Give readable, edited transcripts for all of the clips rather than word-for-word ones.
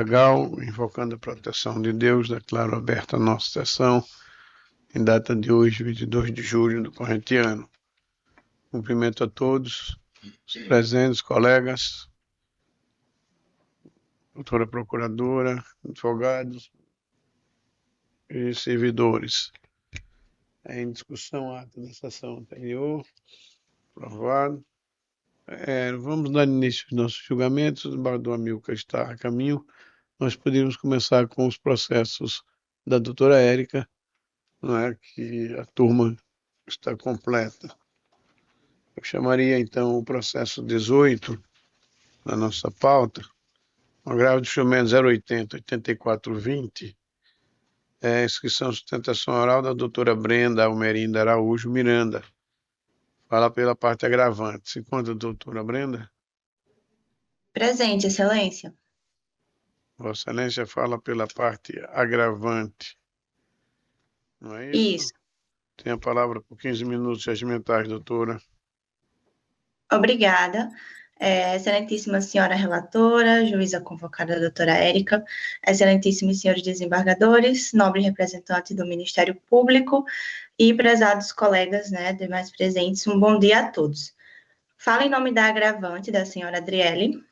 legal, invocando a proteção de Deus, declaro aberta a nossa sessão em data de hoje, 22 de julho do corrente ano. Cumprimento a todos os presentes, colegas, doutora procuradora, advogados e servidores. Em discussão, ato da sessão anterior, aprovado. Vamos dar início aos nossos julgamentos. O bar do Amilcar está a caminho. Nós poderíamos começar com os processos da doutora Érica, não é, que a turma está completa. Eu chamaria, então, o processo 18 na nossa pauta, o agravo de instrumento 080-8420, inscrição e sustentação oral da doutora Brenda Almerinda Araújo Miranda. Fala pela parte agravante. Se encontra a doutora Brenda? Presente, Excelência. Vossa Excelência fala pela parte agravante. Não é isso? Isso. Tem a palavra por 15 minutos regimentais, doutora. Obrigada. Excelentíssima senhora relatora, juíza convocada, doutora Érica, excelentíssimos senhores desembargadores, nobre representante do Ministério Público e prezados colegas, né, demais presentes, um bom dia a todos. Falo em nome da agravante da senhora Adriele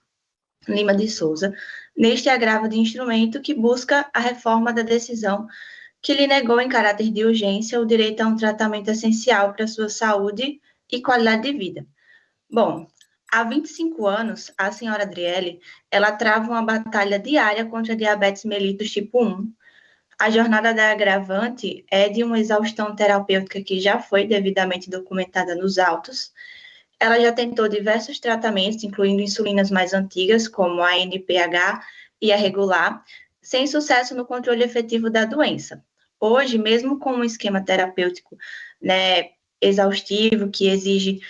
Lima de Souza, neste agravo de instrumento que busca a reforma da decisão que lhe negou em caráter de urgência o direito a um tratamento essencial para a sua saúde e qualidade de vida. Bom, há 25 anos, a senhora Adriele, ela trava uma batalha diária contra a diabetes mellitus tipo 1. A jornada da agravante é de uma exaustão terapêutica que já foi devidamente documentada nos autos. Ela já tentou diversos tratamentos, incluindo insulinas mais antigas, como a NPH e a regular, sem sucesso no controle efetivo da doença. Hoje, mesmo com um esquema terapêutico, né, exaustivo, que exige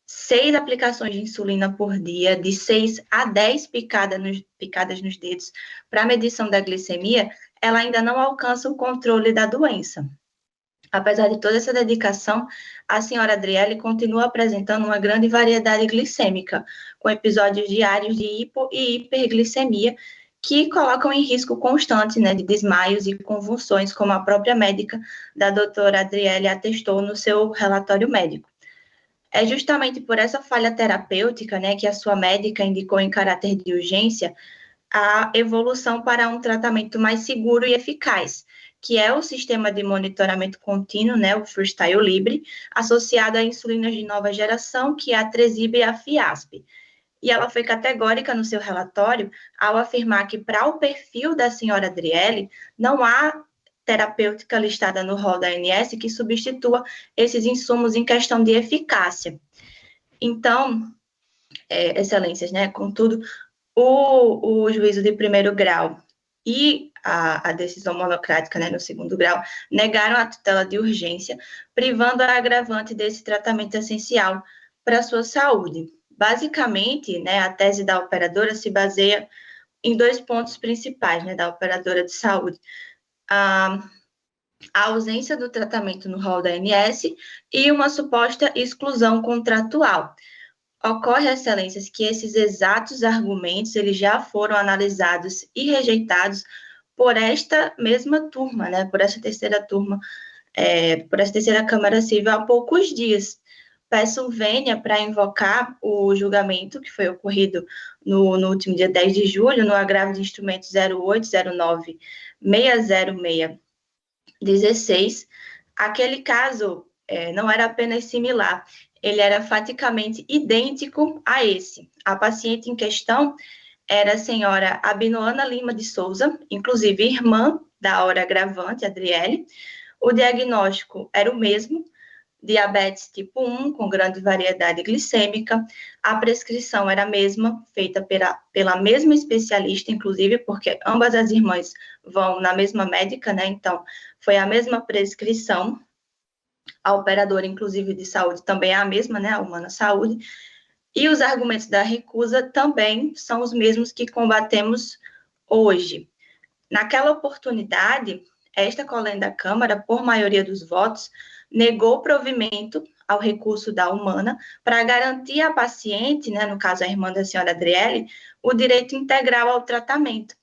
6 aplicações de insulina por dia, de 6 a 10 picadas nos dedos para medição da glicemia, ela ainda não alcança o controle da doença. Apesar de toda essa dedicação, a senhora Adriele continua apresentando uma grande variedade glicêmica, com episódios diários de hipo e hiperglicemia, que colocam em risco constante, né, de desmaios e convulsões, como a própria médica da doutora Adriele atestou no seu relatório médico. É justamente por essa falha terapêutica, né, que a sua médica indicou em caráter de urgência a evolução para um tratamento mais seguro e eficaz, que é o sistema de monitoramento contínuo, né, o Freestyle Libre, associado a insulinas de nova geração, que é a Tresiba e a Fiasp. E ela foi categórica no seu relatório ao afirmar que para o perfil da senhora Adriele, não há terapêutica listada no rol da ANS que substitua esses insumos em questão de eficácia. Então, excelências, né, contudo, o juízo de primeiro grau e a decisão monocrática, né, no segundo grau, negaram a tutela de urgência, privando a agravante desse tratamento essencial para a sua saúde. Basicamente, né, a tese da operadora se baseia em 2 pontos principais, né, da operadora de saúde. A ausência do tratamento no rol da ANS e uma suposta exclusão contratual. Ocorre, excelências, que esses exatos argumentos eles já foram analisados e rejeitados por esta mesma turma, né, por essa terceira turma, por essa terceira Câmara Civil há poucos dias. Peço vênia para invocar o julgamento que foi ocorrido no último dia 10 de julho, no agravo de instrumento 0809-60616. Aquele caso não era apenas similar, ele era faticamente idêntico a esse. A paciente em questão era a senhora Abinoana Lima de Souza, inclusive irmã da hora agravante, Adriele. O diagnóstico era o mesmo, diabetes tipo 1, com grande variedade glicêmica. A prescrição era a mesma, feita pela mesma especialista, inclusive, porque ambas as irmãs vão na mesma médica, né? Então, foi a mesma prescrição. A operadora, inclusive, de saúde também é a mesma, né? A Humana Saúde. E os argumentos da recusa também são os mesmos que combatemos hoje. Naquela oportunidade, esta colega da Câmara, por maioria dos votos, negou provimento ao recurso da Humana para garantir à paciente, né, no caso a irmã da senhora Adriele, o direito integral ao tratamento.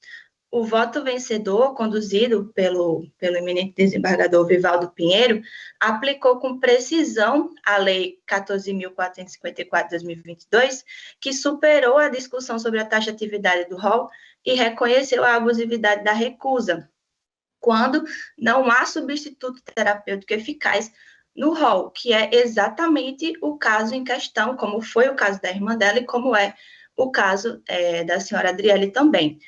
o voto vencedor, conduzido pelo eminente desembargador Vivaldo Pinheiro, aplicou com precisão a Lei 14.454 de 2022, que superou a discussão sobre a taxatividade do rol e reconheceu a abusividade da recusa, quando não há substituto terapêutico eficaz no rol, que é exatamente o caso em questão, como foi o caso da irmã dela e como é o caso da senhora Adriele também.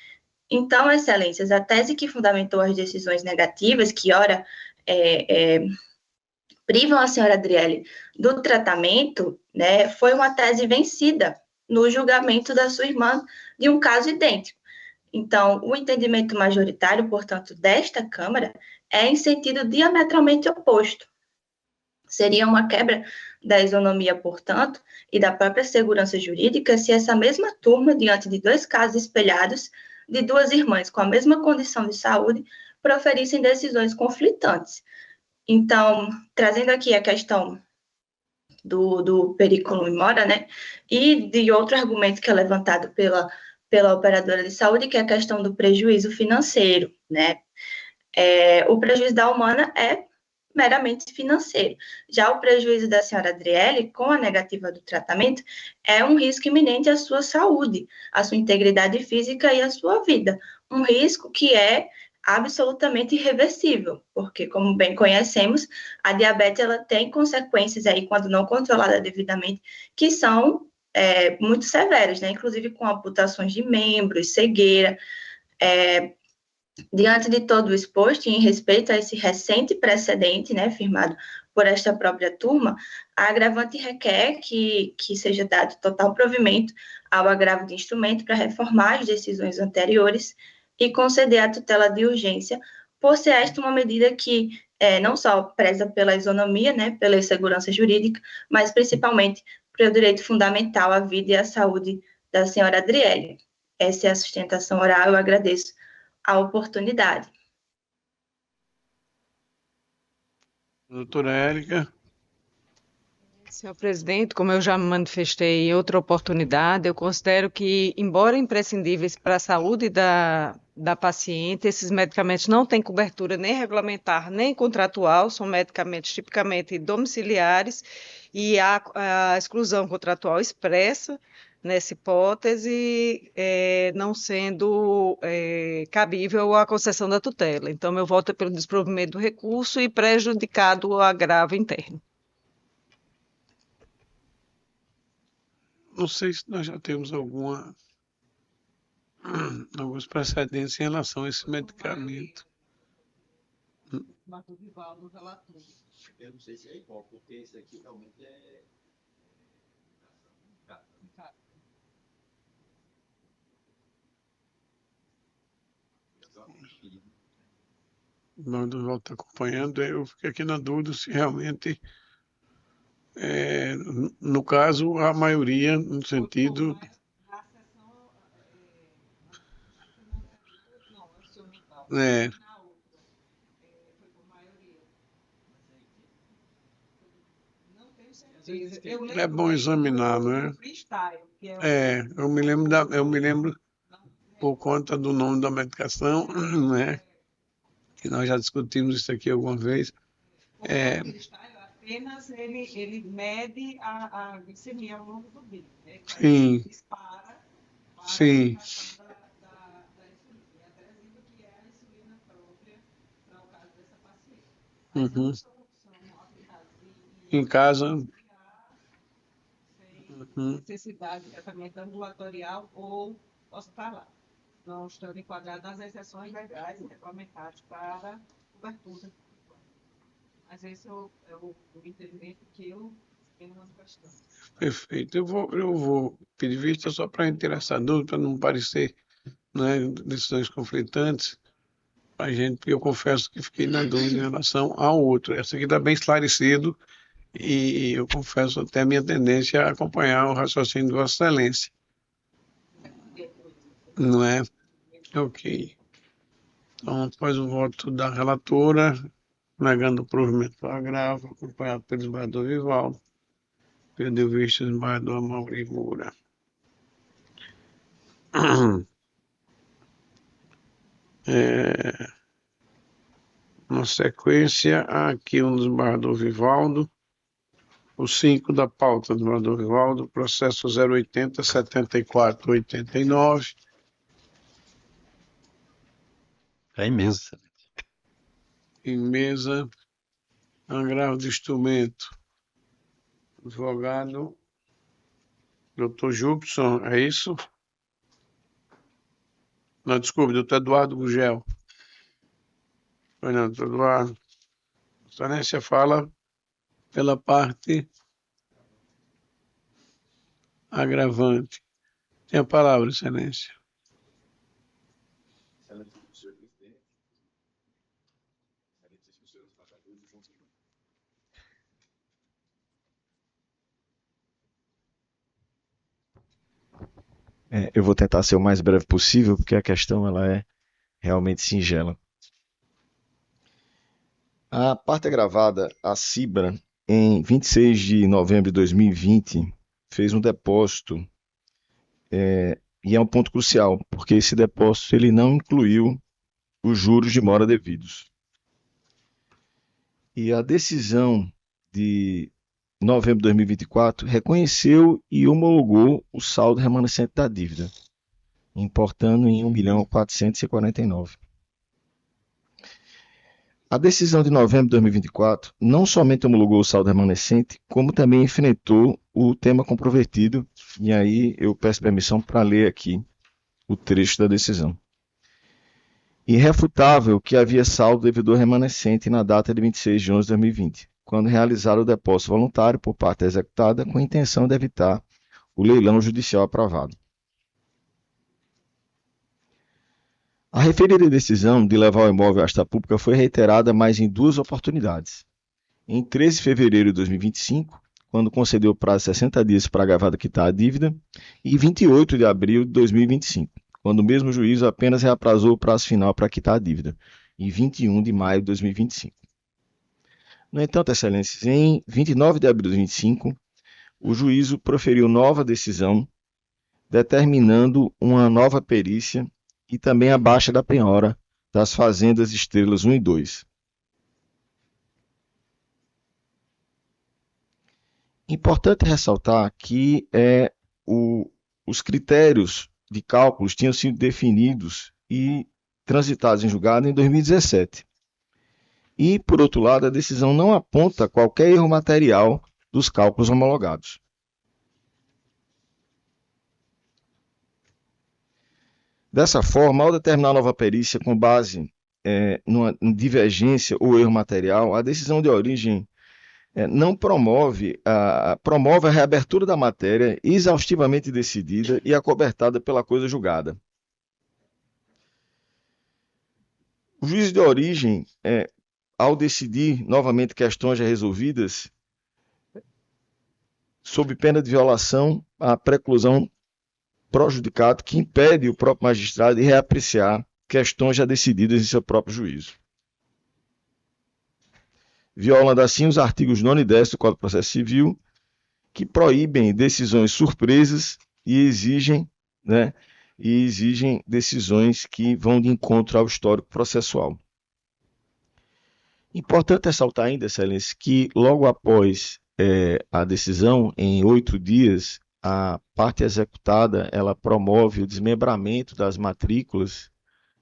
Então, excelências, a tese que fundamentou as decisões negativas, que ora privam a senhora Adriele do tratamento, né, foi uma tese vencida no julgamento da sua irmã de um caso idêntico. Então, o entendimento majoritário, portanto, desta Câmara é em sentido diametralmente oposto. Seria uma quebra da isonomia, portanto, e da própria segurança jurídica se essa mesma turma, diante de dois casos espelhados, de duas irmãs com a mesma condição de saúde, proferissem decisões conflitantes. Então, trazendo aqui a questão do periculum in mora, né, e de outro argumento que é levantado pela operadora de saúde, que é a questão do prejuízo financeiro, né, o prejuízo da humana é meramente financeiro. Já o prejuízo da senhora Adriele, com a negativa do tratamento, é um risco iminente à sua saúde, à sua integridade física e à sua vida. Um risco que é absolutamente irreversível, porque, como bem conhecemos, a diabetes ela tem consequências aí, quando não controlada devidamente, que são muito severas, né? Inclusive com amputações de membros, cegueira. Diante de todo o exposto e em respeito a esse recente precedente, né, firmado por esta própria turma, a agravante requer que seja dado total provimento ao agravo de instrumento para reformar as decisões anteriores e conceder a tutela de urgência, por ser esta uma medida que não só preza pela isonomia, né, pela segurança jurídica, mas principalmente pelo direito fundamental à vida e à saúde da senhora Adriele. Essa é a sustentação oral, eu agradeço a oportunidade. Doutora Érica. Senhor presidente, como eu já me manifestei em outra oportunidade, eu considero que, embora imprescindíveis para a saúde da paciente, esses medicamentos não têm cobertura nem regulamentar nem contratual, são medicamentos tipicamente domiciliares e há a exclusão contratual expressa nessa hipótese, não sendo cabível a concessão da tutela. Então, meu voto é pelo desprovimento do recurso e prejudicado o agravo interno. Não sei se nós já temos alguns precedentes em relação a esse medicamento. Eu não sei se é igual, porque esse aqui realmente é. O Duval está acompanhando, eu fiquei aqui na dúvida se realmente, no caso, a maioria, no sentido. É bom examinar, não é? Eu me lembro por conta do nome da medicação, né? Que nós já discutimos isso aqui alguma vez. Apenas ele mede a glicemia ao longo do dia. Sim. Dispara para Sim. a questão da insulina. E a adesiva que é a insulina própria para o caso dessa paciente. Mas não são aplicados Em casa. sem necessidade de tratamento ambulatorial ou hospitalar. Não estando enquadrados nas exceções legais e regulamentares para cobertura. Mas esse é o entendimento que eu tenho na questão. Perfeito. Eu vou pedir vista só para retirar essa dúvida, para não parecer, né, decisões conflitantes para a gente, porque eu confesso que fiquei na dúvida em relação ao outro. Essa aqui está bem esclarecido e eu confesso até a minha tendência a acompanhar o raciocínio de Vossa Excelência. Não é? Ok. Então, após o voto da relatora, negando o provimento do agravo, acompanhado pelo desembargador Vivaldo, perdeu vista o desembargador Amaury Moura. Na sequência, há aqui um desembargador Vivaldo, o 5 da pauta do desembargador Vivaldo, processo 080 74 89. É imenso. Em mesa, agravo de instrumento, advogado, doutor Júpiter, é isso? Não, desculpe, doutor Eduardo Gugel. Foi não, doutor Eduardo. Excelência fala pela parte agravante. Tem a palavra, Excelência. Excelentíssimo senhor presidente, excelentíssimo senhor desembargadores, juntos. Eu vou tentar ser o mais breve possível, porque a questão ela é realmente singela. A parte agravada, a Cibra, em 26 de novembro de 2020, fez um depósito, e é um ponto crucial, porque esse depósito ele não incluiu os juros de mora devidos. E a decisão de novembro de 2024 reconheceu e homologou o saldo remanescente da dívida, importando em 1.449.000. A decisão de novembro de 2024 não somente homologou o saldo remanescente, como também enfrentou o tema comprovertido, e aí eu peço permissão para ler aqui o trecho da decisão. Irrefutável que havia saldo devedor remanescente na data de 26 de 11 de 2020, quando realizaram o depósito voluntário por parte executada com a intenção de evitar o leilão judicial aprovado. A referida decisão de levar o imóvel à asta pública foi reiterada mais em duas oportunidades. Em 13 de fevereiro de 2025, quando concedeu prazo de 60 dias para a gravada quitar a dívida, e 28 de abril de 2025, quando o mesmo juízo apenas reaprazou o prazo final para quitar a dívida, em 21 de maio de 2025. No entanto, Excelências, em 29 de abril de 2025, o juízo proferiu nova decisão, determinando uma nova perícia e também a baixa da penhora das fazendas Estrelas 1 e 2. Importante ressaltar que os critérios de cálculos tinham sido definidos e transitados em julgado em 2017. E, por outro lado, a decisão não aponta qualquer erro material dos cálculos homologados. Dessa forma, ao determinar a nova perícia com base numa divergência ou erro material, a decisão de origem não promove a reabertura da matéria exaustivamente decidida e acobertada pela coisa julgada. O juiz de origem, ao decidir novamente questões já resolvidas, sob pena de violação à preclusão prejudicado que impede o próprio magistrado de reapreciar questões já decididas em seu próprio juízo. Violando assim os artigos 9 e 10 do Código de Processo Civil, que proíbem decisões surpresas e exigem decisões que vão de encontro ao histórico processual. Importante ressaltar ainda, Excelência, que logo após a decisão, em 8 dias, a parte executada ela promove o desmembramento das matrículas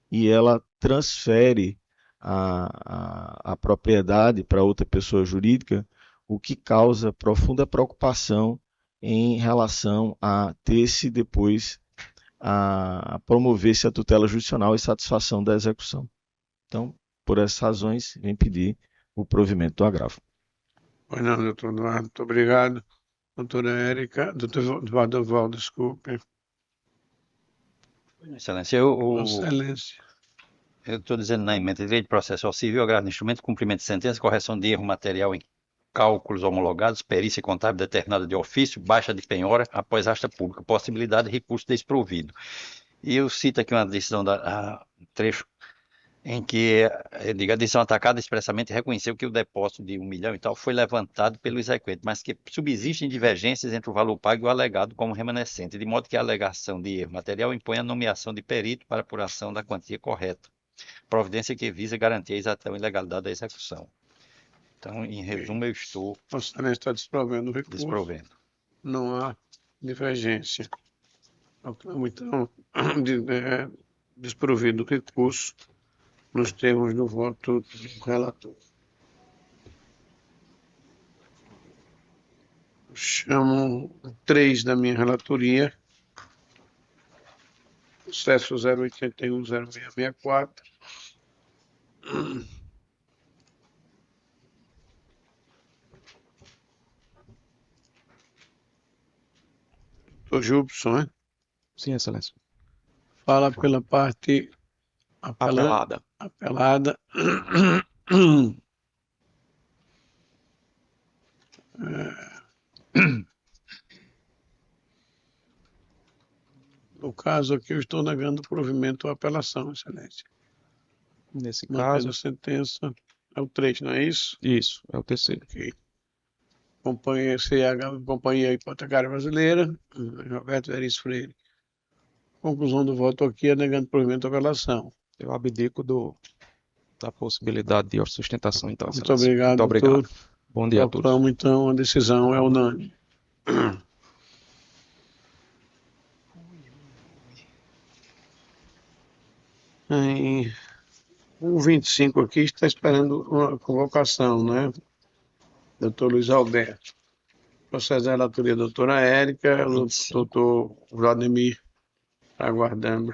e ela transfere a propriedade para outra pessoa jurídica, o que causa profunda preocupação em relação a ter-se depois a promover-se a tutela judicial e satisfação da execução. Então, por essas razões, vem pedir o provimento do agravo. Pois não, doutor Eduardo, muito obrigado. Doutora Érica, doutor Eduardo Val, desculpe. Excelência, Excelência. eu estou dizendo na emenda de direito processual civil, agravo de instrumento, cumprimento de sentença, correção de erro material em cálculos homologados, perícia contábil determinada de ofício, baixa de penhora após asta pública, possibilidade de recurso desprovido. E eu cito aqui uma decisão trecho em que a decisão atacada expressamente reconheceu que o depósito de 1 milhão e tal foi levantado pelo exequente, mas que subsistem divergências entre o valor pago e o alegado como remanescente, de modo que a alegação de erro material impõe a nomeação de perito para apuração da quantia correta. providência que visa garantir a exatidão e legalidade da execução. Então, em resumo, eu estou Vossa Excelência está desprovendo o recurso. desprovendo. Não há divergência. Proclamo, então, desprovido o recurso nos termos do voto do relator. Chamo 3 da minha relatoria, processo 081-0664. Doutor Jubson, né? Sim, Excelência. Fala pela parte Apelada. apelada. No caso aqui, eu estou negando o provimento ou apelação, Excelência. Nesse Mantendo caso, a sentença, é o 3, não é isso? isso, é o terceiro. Ok. Companhia Hipotecária Brasileira, Roberto Veríssimo Freire. Conclusão do voto aqui é negando provimento ou apelação. Eu abdico da possibilidade de sustentação, então, Muito Excelência. obrigado, Muito obrigado. doutor. Bom dia a todos. Proclamo, então, a decisão é unânime. Em 125 aqui está esperando uma convocação, né? Doutor Luiz Alberto. Processo da relatoria da doutora Érica, o doutor Vladimir está aguardando.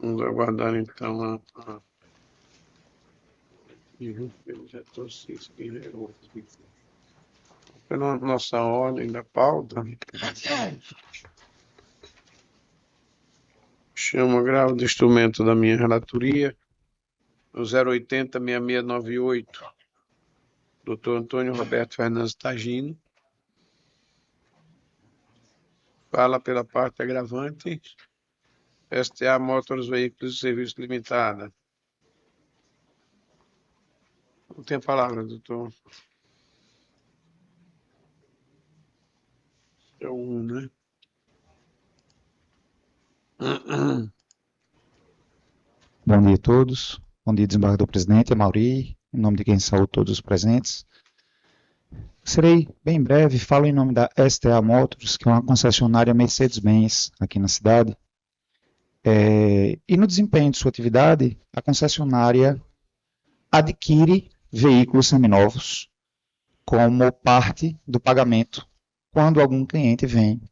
Vamos aguardar, então, pela nossa ordem da pauta, chamo o grau de instrumento da minha relatoria, o 080-6698, doutor Antônio Roberto Fernandes Tagino. Fala pela parte agravante, STA Motors Veículos de Serviço Limitada. Não tem a palavra, doutor. É um, né? Bom dia a todos. Bom dia, desembargador presidente, Amauri, em nome de quem saúde todos os presentes. Serei bem breve, falo em nome da STA Motors, que é uma concessionária Mercedes-Benz aqui na cidade. E no desempenho de sua atividade, a concessionária adquire veículos seminovos como parte do pagamento quando algum cliente vem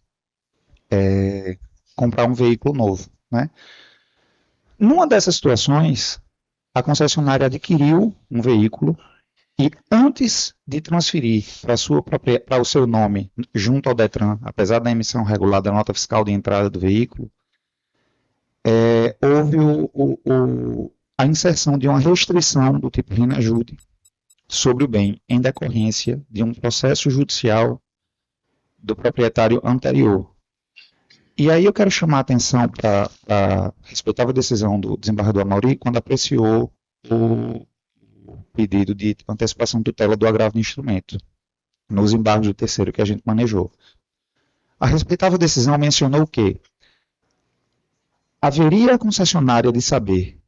comprar um veículo novo, né? Numa dessas situações, a concessionária adquiriu um veículo e antes de transferir para o seu nome junto ao Detran, apesar da emissão regular da nota fiscal de entrada do veículo, houve a inserção de uma restrição do tipo RENAJUDE sobre o bem em decorrência de um processo judicial do proprietário anterior. E aí eu quero chamar a atenção para a respeitável decisão do desembargador Amauri quando apreciou o pedido de antecipação de tutela do agravo de instrumento nos embargos do terceiro que a gente manejou. A respeitável decisão mencionou que haveria a concessionária de saber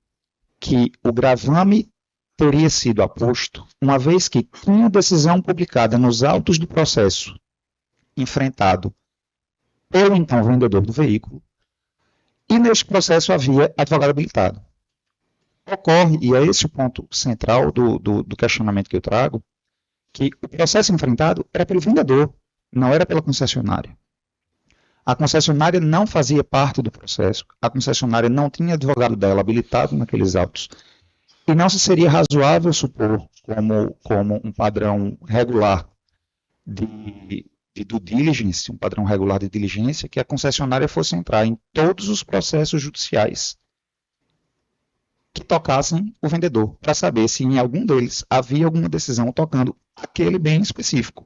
que o gravame teria sido aposto, uma vez que tinha decisão publicada nos autos do processo enfrentado pelo então vendedor do veículo, e neste processo havia advogado habilitado. Ocorre, e é esse o ponto central do questionamento que eu trago, que o processo enfrentado era pelo vendedor, não era pela concessionária. A concessionária não fazia parte do processo, a concessionária não tinha advogado dela habilitado naqueles autos, e não se seria razoável supor, como um padrão regular de due diligence, um padrão regular de diligência, que a concessionária fosse entrar em todos os processos judiciais que tocassem o vendedor, para saber se em algum deles havia alguma decisão tocando aquele bem específico.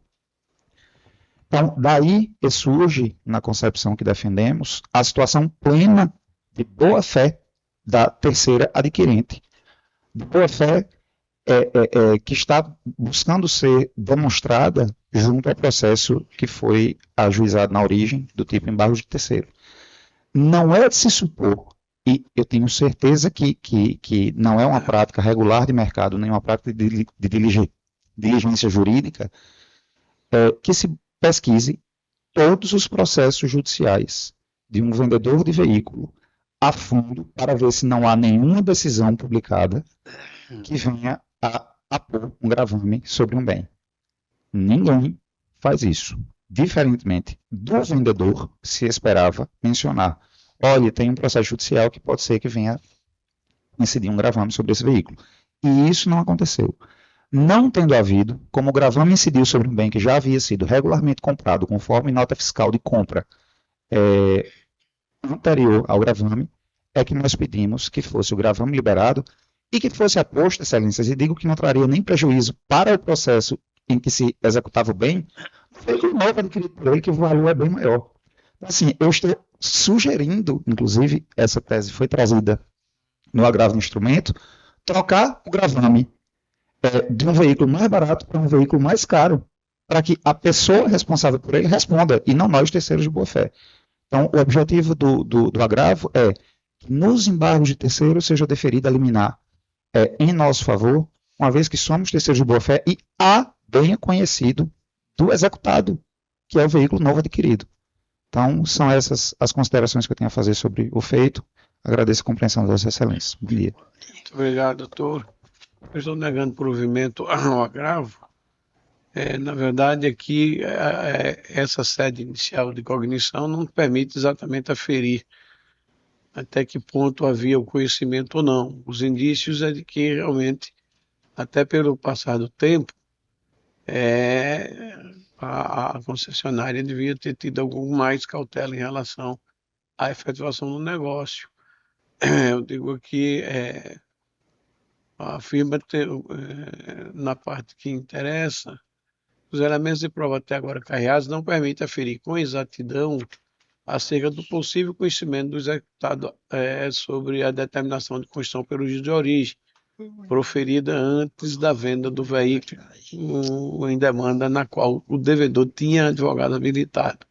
Então, daí surge, na concepção que defendemos, a situação plena de boa-fé da terceira adquirente. De boa-fé que está buscando ser demonstrada junto ao processo que foi ajuizado na origem do tipo embargo de terceiro. Não é de se supor E eu tenho certeza que não é uma prática regular de mercado, nem uma prática de diligência jurídica, que se pesquise todos os processos judiciais de um vendedor de veículo a fundo para ver se não há nenhuma decisão publicada que venha a pôr um gravame sobre um bem. Ninguém faz isso. Diferentemente do vendedor, se esperava mencionar: olha, tem um processo judicial que pode ser que venha incidir um gravame sobre esse veículo. E isso não aconteceu. Não tendo havido, como o gravame incidiu sobre um bem que já havia sido regularmente comprado conforme nota fiscal de compra anterior ao gravame, é que nós pedimos que fosse o gravame liberado e que fosse aposto, excelências, e digo que não traria nem prejuízo para o processo em que se executava o bem, veículo novo adquirido por ele, que o valor é bem maior. Assim, eu estou sugerindo, inclusive, essa tese foi trazida no agravo do instrumento, trocar o gravame de um veículo mais barato para um veículo mais caro, para que a pessoa responsável por ele responda, e não nós, terceiros de boa-fé. Então, o objetivo do agravo é que nos embargos de terceiros seja deferida a liminar em nosso favor, uma vez que somos terceiros de boa-fé e há bem conhecido do executado, que é o veículo novo adquirido. Então, são essas as considerações que eu tenho a fazer sobre o feito. Agradeço a compreensão das excelências. Bom dia. Muito obrigado, doutor. Eu estou negando provimento ao agravo. Na verdade, aqui, essa sede inicial de cognição não permite exatamente aferir até que ponto havia o conhecimento ou não. Os indícios é de que realmente, até pelo passar do tempo, a concessionária devia ter tido algum mais cautela em relação à efetivação do negócio. Eu digo aqui, a firma, na parte que interessa, os elementos de prova até agora carreados não permitem aferir com exatidão acerca do possível conhecimento do executado sobre a determinação de constituição pelo juiz de origem, proferida antes da venda do veículo em demanda na qual o devedor tinha advogado habilitado.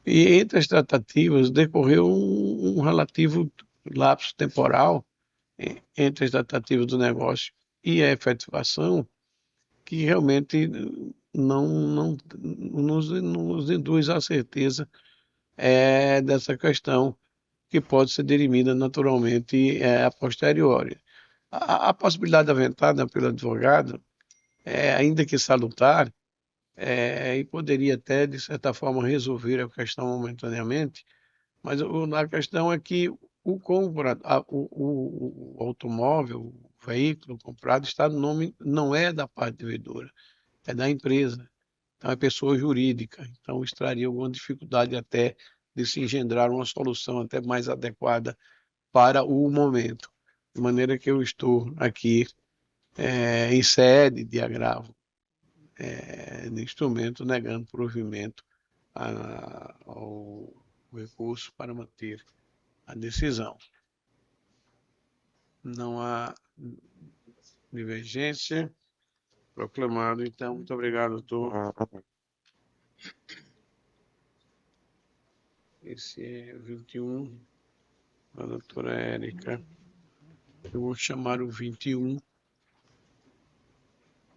E entre as tratativas decorreu um relativo lapso temporal entre as tratativas do negócio e a efetivação que realmente não nos induz à certeza dessa questão, que pode ser dirimida naturalmente a posteriori. A possibilidade aventada pelo advogado, ainda que salutar, e poderia até, de certa forma, resolver a questão momentaneamente, mas a questão é que o automóvel, o veículo comprado, está no nome, não é da parte devedora, é da empresa. Então, é pessoa jurídica. Então, extraria alguma dificuldade até de se engendrar uma solução até mais adequada para o momento. De maneira que eu estou aqui em sede de agravo, de instrumento, negando provimento ao recurso para manter a decisão. Não há divergência. Proclamado, então. Muito obrigado, doutor. Esse é 21, da doutora Érica. Eu vou chamar o 21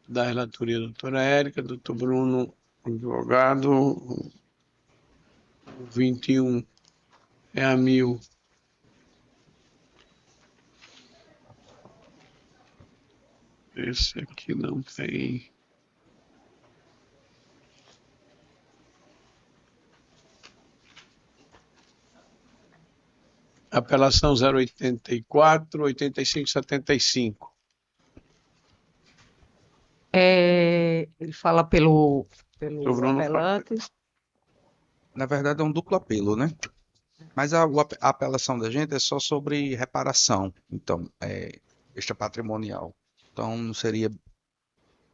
da relatoria da doutora Érica, doutor Bruno, advogado. O 21 é a 1000. Esse aqui não tem. Apelação 084, 8575. Ele fala pelo Bruno apelante. Na verdade, é um duplo apelo, né? Mas a apelação da gente é só sobre reparação. Então, extra patrimonial. Então, não seria,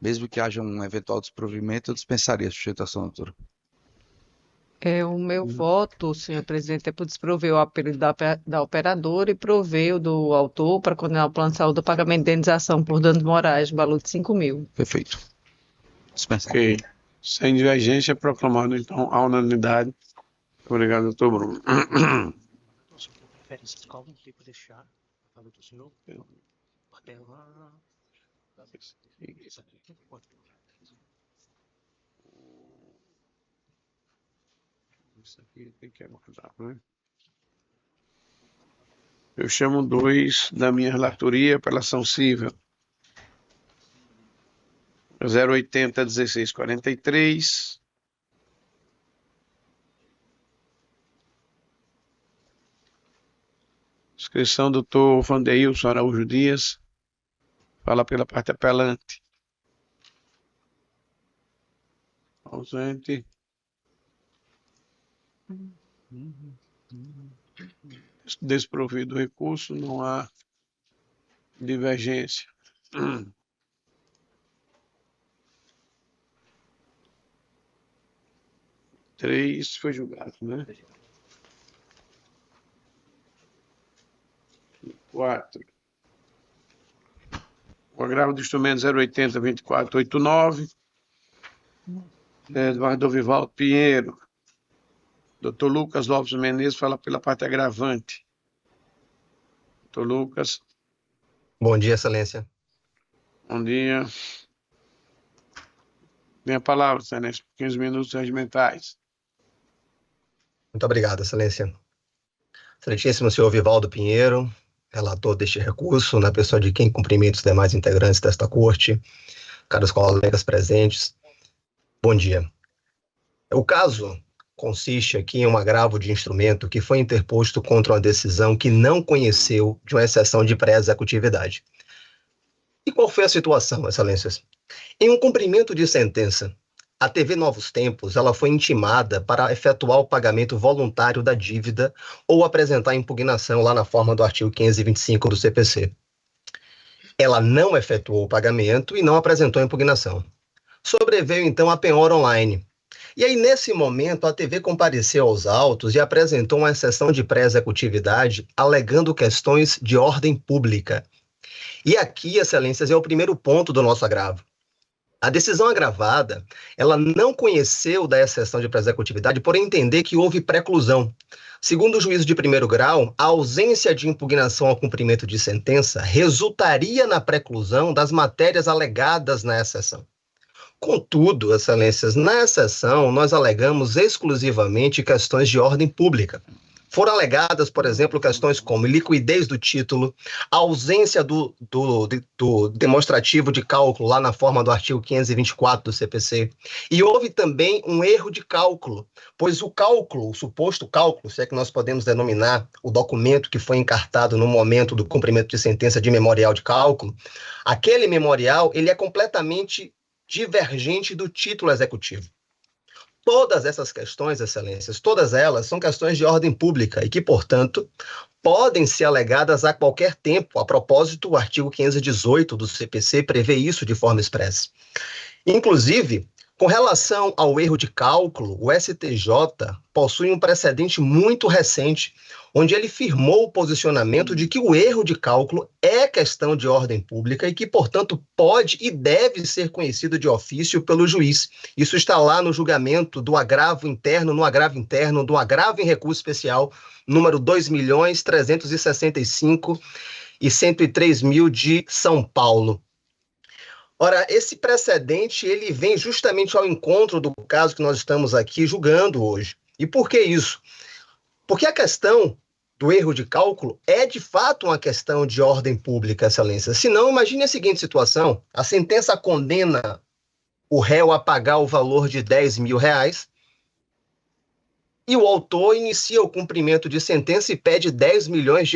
mesmo que haja um eventual desprovimento, eu dispensaria a sustentação, doutora. O meu voto, senhor presidente, é por desprover o apelo da operadora e prover o do autor para condenar o plano de saúde ao pagamento de indenização por danos morais, valor de 5.000. Perfeito. Dispensar. Ok. Sem divergência, proclamado, então, a unanimidade. Obrigado, doutor Bruno. Referências, qual o tipo de chá? Fala do senhor? Hortelã. Isso aqui. Isso aqui tem que aguardar, né? Eu chamo 2 da minha relatoria, apelação civil. 080 1643. Inscrição do Dr. Vandeilson Araújo Dias. Fala pela parte apelante. Ausente. Desprovido do recurso, não há divergência. Três foi julgado, né? 4. O agravo do instrumento 080 2489. Eduardo Vivaldo Pinheiro. Dr. Lucas Lopes Menezes fala pela parte agravante. Dr. Lucas. Bom dia, Excelência. Bom dia. Tem a palavra, Excelência, por 15 minutos regimentais. Muito obrigado, Excelência. Excelentíssimo senhor Vivaldo Pinheiro, relator deste recurso, na pessoa de quem cumprimento os demais integrantes desta corte, caros colegas presentes, bom dia. O caso consiste aqui em um agravo de instrumento que foi interposto contra uma decisão que não conheceu de uma exceção de pré-executividade. E qual foi a situação, Excelências? Em um cumprimento de sentença, a TV Novos Tempos ela foi intimada para efetuar o pagamento voluntário da dívida ou apresentar impugnação lá na forma do artigo 525 do CPC. Ela não efetuou o pagamento e não apresentou impugnação. Sobreveio, então, a penhora online. E aí, nesse momento, a TV compareceu aos autos e apresentou uma exceção de pré-executividade, alegando questões de ordem pública. E aqui, Excelências, é o primeiro ponto do nosso agravo. A decisão agravada, ela não conheceu da exceção de pré-executividade por entender que houve preclusão. Segundo o juízo de primeiro grau, a ausência de impugnação ao cumprimento de sentença resultaria na preclusão das matérias alegadas na exceção. Contudo, Excelências, na exceção, nós alegamos exclusivamente questões de ordem pública. Foram alegadas, por exemplo, questões como liquidez do título, ausência do demonstrativo de cálculo lá na forma do artigo 524 do CPC. E houve também um erro de cálculo, pois o cálculo, o suposto cálculo, se é que nós podemos denominar o documento que foi encartado no momento do cumprimento de sentença de memorial de cálculo, aquele memorial ele é completamente divergente do título executivo. Todas essas questões, Excelências, todas elas são questões de ordem pública e que, portanto, podem ser alegadas a qualquer tempo. A propósito, o artigo 518 do CPC prevê isso de forma expressa. Inclusive, com relação ao erro de cálculo, o STJ possui um precedente muito recente, onde ele firmou o posicionamento de que o erro de cálculo é questão de ordem pública e que, portanto, pode e deve ser conhecido de ofício pelo juiz. Isso está lá no julgamento do agravo interno, do agravo em recurso especial, número 2.365.103.000 de São Paulo. Ora, esse precedente, ele vem justamente ao encontro do caso que nós estamos aqui julgando hoje. E por que isso? Porque a questão do erro de cálculo é, de fato, uma questão de ordem pública, Excelência. Se não, imagine a seguinte situação. A sentença condena o réu a pagar o valor de R$10.000 e o autor inicia o cumprimento de sentença e pede R$10 milhões.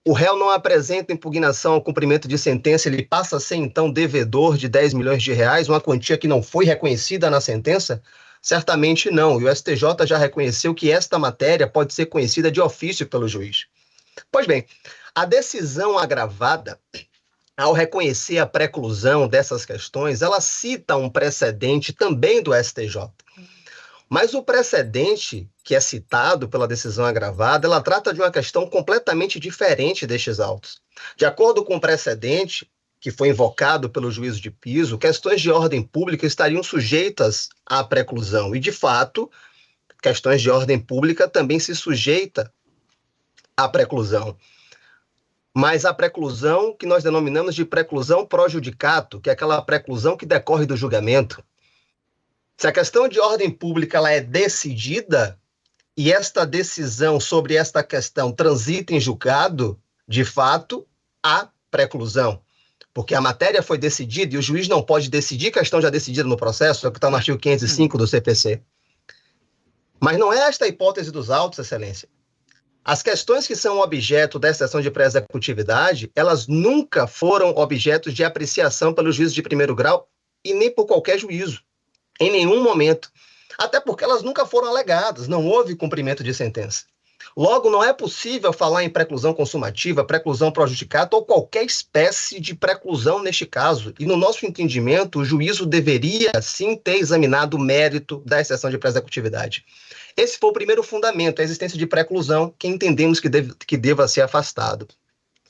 O réu não apresenta impugnação ao cumprimento de sentença, ele passa a ser, então, devedor de R$10 milhões, uma quantia que não foi reconhecida na sentença? Certamente não, e o STJ já reconheceu que esta matéria pode ser conhecida de ofício pelo juiz. Pois bem, a decisão agravada, ao reconhecer a preclusão dessas questões, ela cita um precedente também do STJ. Mas o precedente que é citado pela decisão agravada, ela trata de uma questão completamente diferente destes autos. De acordo com o precedente que foi invocado pelo juízo de piso, questões de ordem pública estariam sujeitas à preclusão. E, de fato, questões de ordem pública também se sujeita a preclusão, mas a preclusão que nós denominamos de preclusão pro judicato, que é aquela preclusão que decorre do julgamento. Se a questão de ordem pública ela é decidida, e esta decisão sobre esta questão transita em julgado, de fato, há preclusão. Porque a matéria foi decidida e o juiz não pode decidir questão já decidida no processo, é o que está no artigo 505 do CPC. Mas não é esta a hipótese dos autos, Excelência. As questões que são objeto da exceção de pré-executividade, elas nunca foram objeto de apreciação pelo juízo de primeiro grau e nem por qualquer juízo, em nenhum momento. Até porque elas nunca foram alegadas, não houve cumprimento de sentença. Logo, não é possível falar em preclusão consumativa, preclusão pro judicato ou qualquer espécie de preclusão neste caso. E no nosso entendimento, o juízo deveria, sim, ter examinado o mérito da exceção de pré-executividade. Esse foi o primeiro fundamento, a existência de preclusão, que entendemos que deva ser afastado.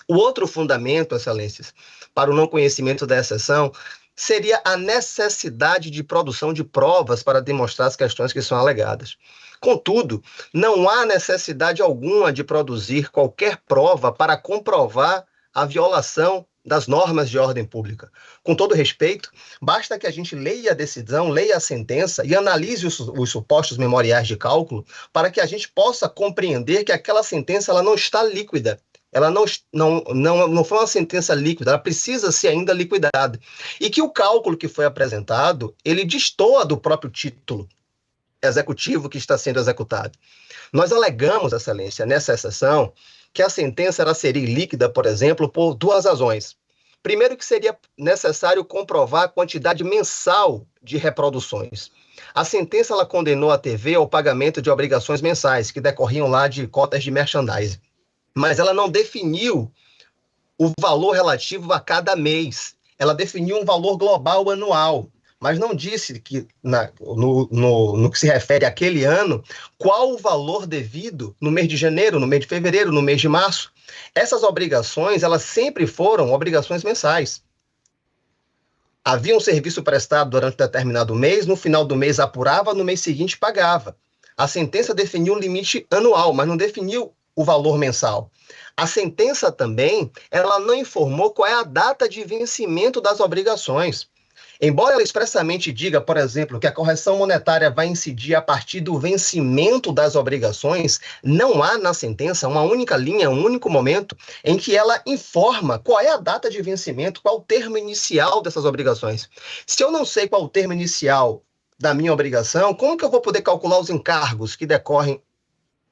O outro fundamento, Excelências, para o não conhecimento da exceção, seria a necessidade de produção de provas para demonstrar as questões que são alegadas. Contudo, não há necessidade alguma de produzir qualquer prova para comprovar a violação das normas de ordem pública. Com todo respeito, basta que a gente leia a decisão, leia a sentença e analise os supostos memoriais de cálculo para que a gente possa compreender que aquela sentença ela não está líquida. Ela não foi uma sentença líquida, ela precisa ser ainda liquidada. E que o cálculo que foi apresentado, ele destoa do próprio título executivo que está sendo executado. Nós alegamos, Excelência, nessa exceção, que a sentença ela seria ilíquida, por exemplo, por duas razões. Primeiro, que seria necessário comprovar a quantidade mensal de reproduções. A sentença ela condenou a TV ao pagamento de obrigações mensais, que decorriam lá de cotas de merchandising. Mas ela não definiu o valor relativo a cada mês. Ela definiu um valor global anual, mas não disse que, no que se refere àquele ano, qual o valor devido no mês de janeiro, no mês de fevereiro, no mês de março. Essas obrigações, elas sempre foram obrigações mensais. Havia um serviço prestado durante determinado mês, no final do mês apurava, no mês seguinte pagava. A sentença definiu um limite anual, mas não definiu o valor mensal. A sentença também, ela não informou qual é a data de vencimento das obrigações. Embora ela expressamente diga, por exemplo, que a correção monetária vai incidir a partir do vencimento das obrigações, não há na sentença uma única linha, um único momento em que ela informa qual é a data de vencimento, qual o termo inicial dessas obrigações. Se eu não sei qual o termo inicial da minha obrigação, como que eu vou poder calcular os encargos que decorrem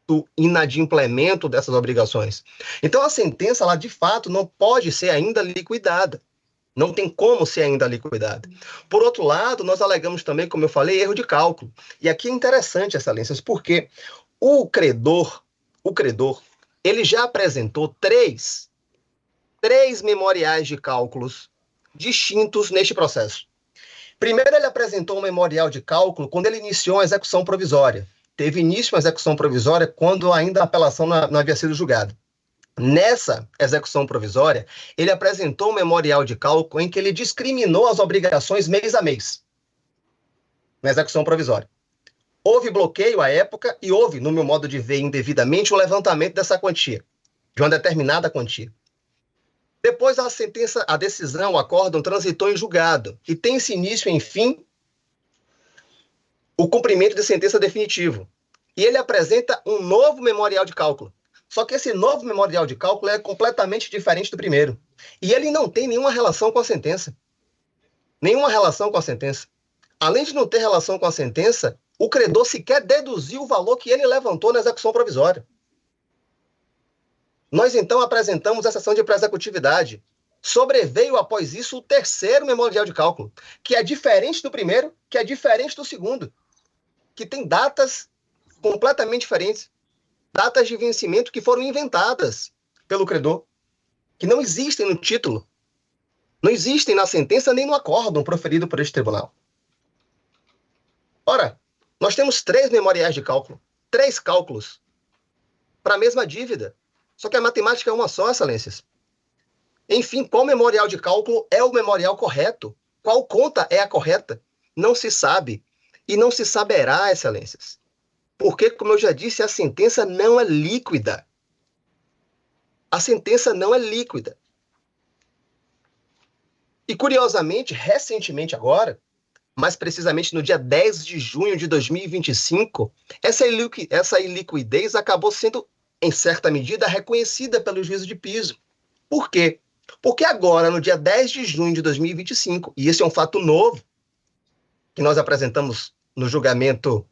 do inadimplemento dessas obrigações? Então, a sentença, ela de fato não pode ser ainda liquidada. Não tem como ser ainda liquidada. Por outro lado, nós alegamos também, como eu falei, erro de cálculo. E aqui é interessante, Excelências, porque o credor, ele já apresentou três memoriais de cálculos distintos neste processo. Primeiro, ele apresentou um memorial de cálculo quando ele iniciou a execução provisória. Teve início a execução provisória quando ainda a apelação não havia sido julgada. Nessa execução provisória, ele apresentou um memorial de cálculo em que ele discriminou as obrigações mês a mês, na execução provisória. Houve bloqueio à época e houve, no meu modo de ver, indevidamente, o levantamento dessa quantia, de uma determinada quantia. Depois, a sentença, a decisão, o acórdão transitou em julgado e tem-se início, enfim, o cumprimento de sentença definitivo. E ele apresenta um novo memorial de cálculo. Só que esse novo memorial de cálculo é completamente diferente do primeiro. E ele não tem nenhuma relação com a sentença. Nenhuma relação com a sentença. Além de não ter relação com a sentença, o credor sequer deduziu o valor que ele levantou na execução provisória. Nós, então, apresentamos a exceção de pré-executividade. Sobreveio, após isso, o terceiro memorial de cálculo, que é diferente do primeiro, que é diferente do segundo, que tem datas completamente diferentes. Datas de vencimento que foram inventadas pelo credor, que não existem no título, não existem na sentença nem no acórdão proferido por este tribunal. Ora, nós temos 3 memoriais de cálculo, 3 cálculos para a mesma dívida, só que a matemática é uma só, Excelências. Enfim, qual memorial de cálculo é o memorial correto? Qual conta é a correta? Não se sabe e não se saberá, Excelências. Porque, como eu já disse, a sentença não é líquida. a sentença não é líquida. E, curiosamente, recentemente agora, mais precisamente no dia 10 de junho de 2025, essa iliquidez acabou sendo, em certa medida, reconhecida pelo juízo de piso. Por quê? Porque agora, no dia 10 de junho de 2025, e esse é um fato novo, que nós apresentamos no julgamento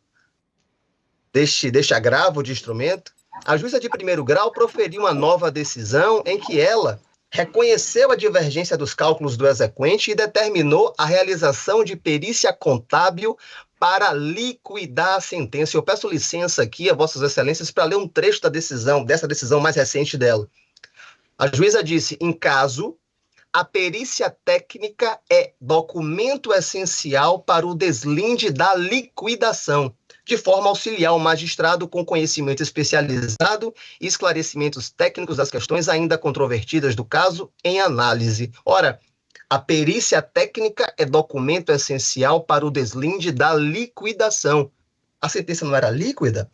deste agravo de instrumento, a juíza de primeiro grau proferiu uma nova decisão em que ela reconheceu a divergência dos cálculos do exequente e determinou a realização de perícia contábil para liquidar a sentença. Eu peço licença aqui a Vossas Excelências para ler um trecho dessa decisão mais recente dela. A juíza disse: em caso, a perícia técnica é documento essencial para o deslinde da liquidação, de forma a auxiliar o magistrado com conhecimento especializado e esclarecimentos técnicos das questões ainda controvertidas do caso em análise. Ora, a perícia técnica é documento essencial para o deslinde da liquidação. A sentença não era líquida?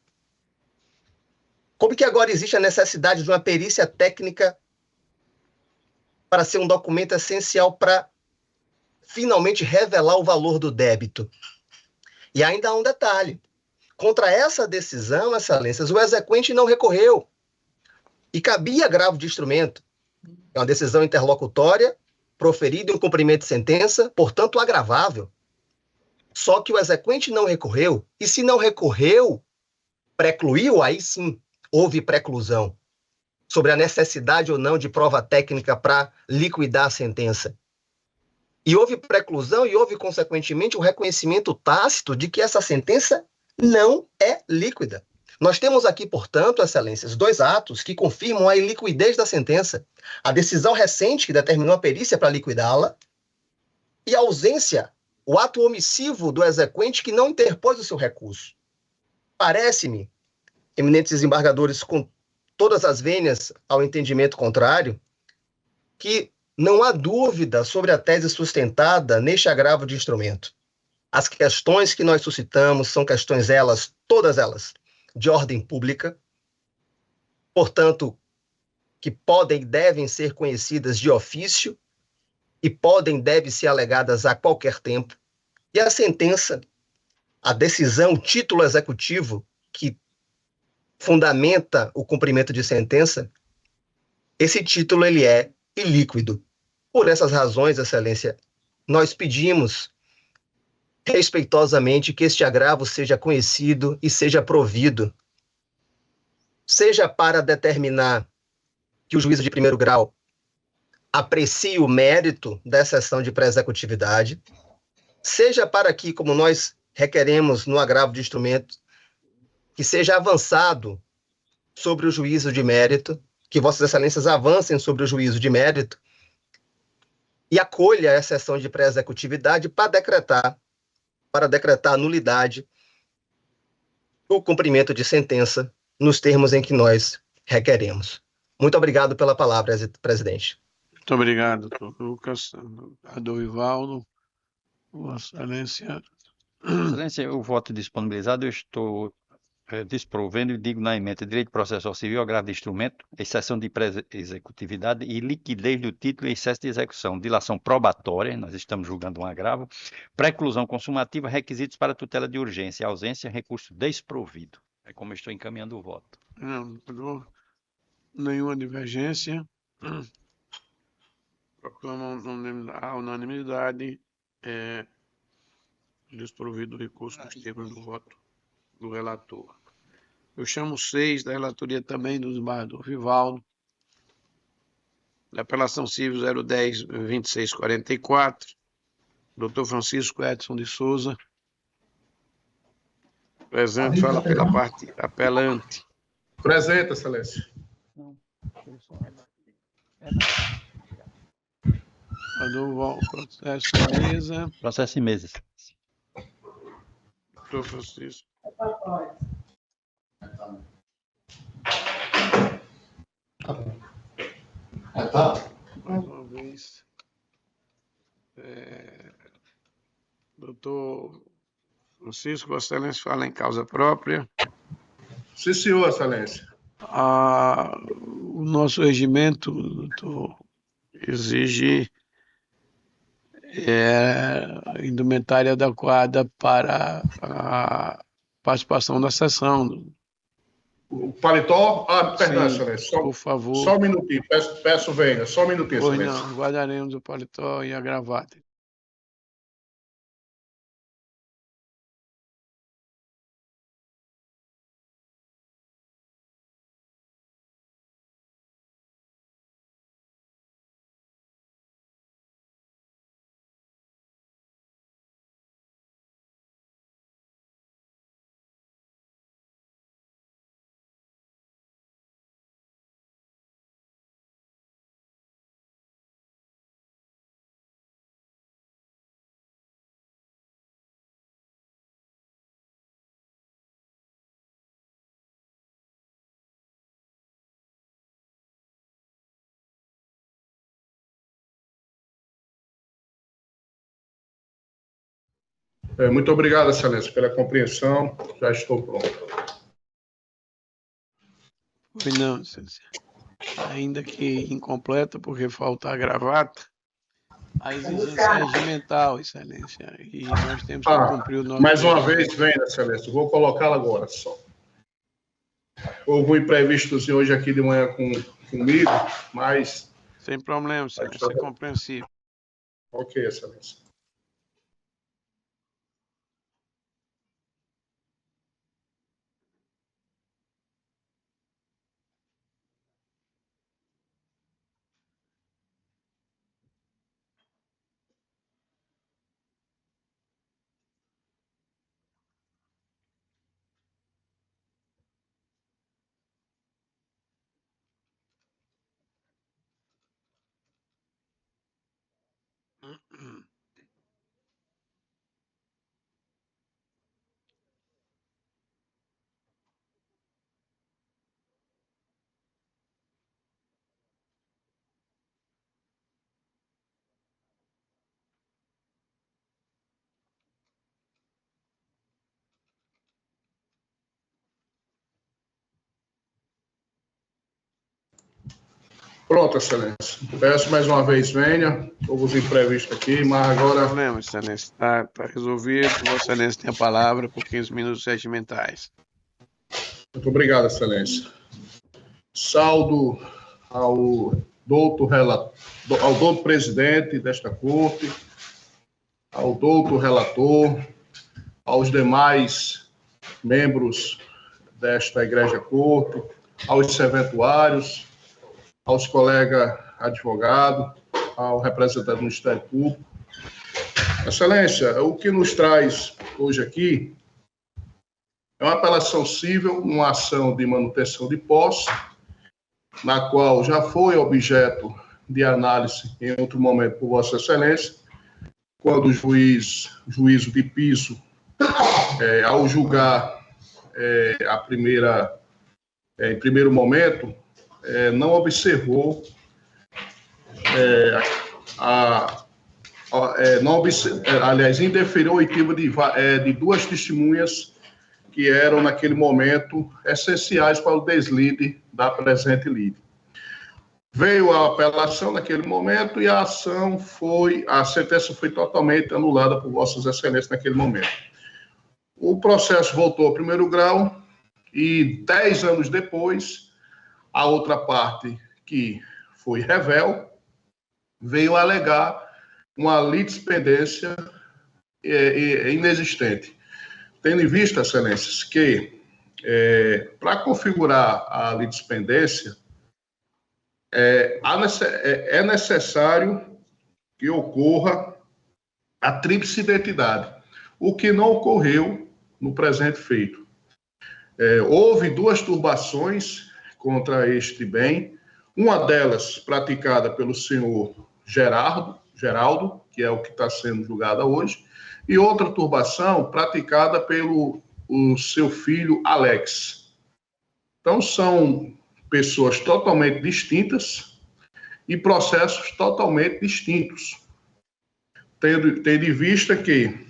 Como que agora existe a necessidade de uma perícia técnica para ser um documento essencial para finalmente revelar o valor do débito? E ainda há um detalhe. Contra essa decisão, Excelências, o exequente não recorreu. E cabia agravo de instrumento. É uma decisão interlocutória, proferida em cumprimento de sentença, portanto agravável. Só que o exequente não recorreu, e se não recorreu, precluiu, aí sim, houve preclusão sobre a necessidade ou não de prova técnica para liquidar a sentença. E houve preclusão e houve, consequentemente, o reconhecimento tácito de que essa sentença não é líquida. Nós temos aqui, portanto, Excelências, dois atos que confirmam a iliquidez da sentença. A decisão recente que determinou a perícia para liquidá-la e a ausência, o ato omissivo do exequente que não interpôs o seu recurso. Parece-me, eminentes desembargadores, com todas as vênias ao entendimento contrário, que não há dúvida sobre a tese sustentada neste agravo de instrumento. As questões que nós suscitamos são questões, todas elas, de ordem pública, portanto, que podem e devem ser conhecidas de ofício e podem e devem ser alegadas a qualquer tempo. E a sentença, a decisão, o título executivo que fundamenta o cumprimento de sentença, esse título ele é ilíquido. Por essas razões, Excelência, nós pedimos respeitosamente que este agravo seja conhecido e seja provido, seja para determinar que o juízo de primeiro grau aprecie o mérito dessa ação de pré-executividade, seja para que, como nós requeremos no agravo de instrumento, que seja avançado sobre o juízo de mérito, que Vossas Excelências avancem sobre o juízo de mérito e acolha essa ação de pré-executividade para decretar a nulidade do cumprimento de sentença nos termos em que nós requeremos. Muito obrigado pela palavra, presidente. Muito obrigado, doutor Lucas. Ador Ivaldo, Vossa Excelência. Excelência, o voto disponibilizado, eu estou desprovendo e digo na emenda direito processual civil, agravo de instrumento, exceção de executividade e liquidez do título e excesso de execução, dilação probatória, nós estamos julgando um agravo, preclusão consumativa, requisitos para tutela de urgência, ausência, recurso desprovido. É como eu estou encaminhando o voto. Não, nenhuma divergência. Proclama a unanimidade desprovido do recurso nos termos do voto do relator. Eu chamo 6 da relatoria também do desembargador Vivaldo. Da apelação civil 010-2644, doutor Francisco Edson de Souza. Presente, fala pela parte apelante. Presente, Excelência. Processo em mesa. Processo em mesa. Doutor Francisco. Mais uma vez. Doutor Francisco, Vossa Excelência fala em causa própria. Sim, senhor, Excelência. O nosso regimento, doutor, exige indumentária adequada para a participação da sessão. O paletó? Perdão, Sim, excelência. por favor. Só um minutinho, peço venha, só um minutinho, Pois excelência. não, guardaremos o paletó e a gravata. Muito obrigado, excelência, pela compreensão. Já estou pronto. Pois não, excelência. Ainda que incompleta, porque falta a gravata, a exigência regimental, excelência, e nós temos que cumprir o nosso... Mais uma vez, venha, excelência, vou colocá-la agora só. Houve um imprevistozinho hoje aqui de manhã comigo, mas... Sem problema, excelência, é compreensível. Ok, excelência. Pronto, excelência. Peço mais uma vez, venha. Houve os imprevistos aqui, mas agora... Não problema, excelência. Está resolvido. Vossa excelência tem a palavra por 15 minutos regimentais. Muito obrigado, excelência. Saldo ao doutor presidente desta corte, ao doutor relator, aos demais membros desta igreja corte, aos serventuários, aos colegas advogados, ao representante do Ministério Público. Excelência, o que nos traz hoje aqui é uma apelação civil, uma ação de manutenção de posse, na qual já foi objeto de análise em outro momento por Vossa Excelência, quando o juízo de piso, ao julgar em primeiro momento, não observou, aliás, indeferiu a oitiva de duas testemunhas que eram, naquele momento, essenciais para o deslide da presente lide. Veio a apelação naquele momento e a sentença foi totalmente anulada por Vossas Excelências naquele momento. O processo voltou ao primeiro grau e, 10 anos depois, a outra parte, que foi revel, veio alegar uma litispendência inexistente. Tendo em vista, excelências, que para configurar a litispendência, é necessário que ocorra a tríplice identidade, o que não ocorreu no presente feito. Houve 2 turbações contra este bem, uma delas praticada pelo senhor Geraldo, que é o que está sendo julgado hoje, e outra turbação praticada pelo seu filho Alex. Então, são pessoas totalmente distintas e processos totalmente distintos, tendo em vista que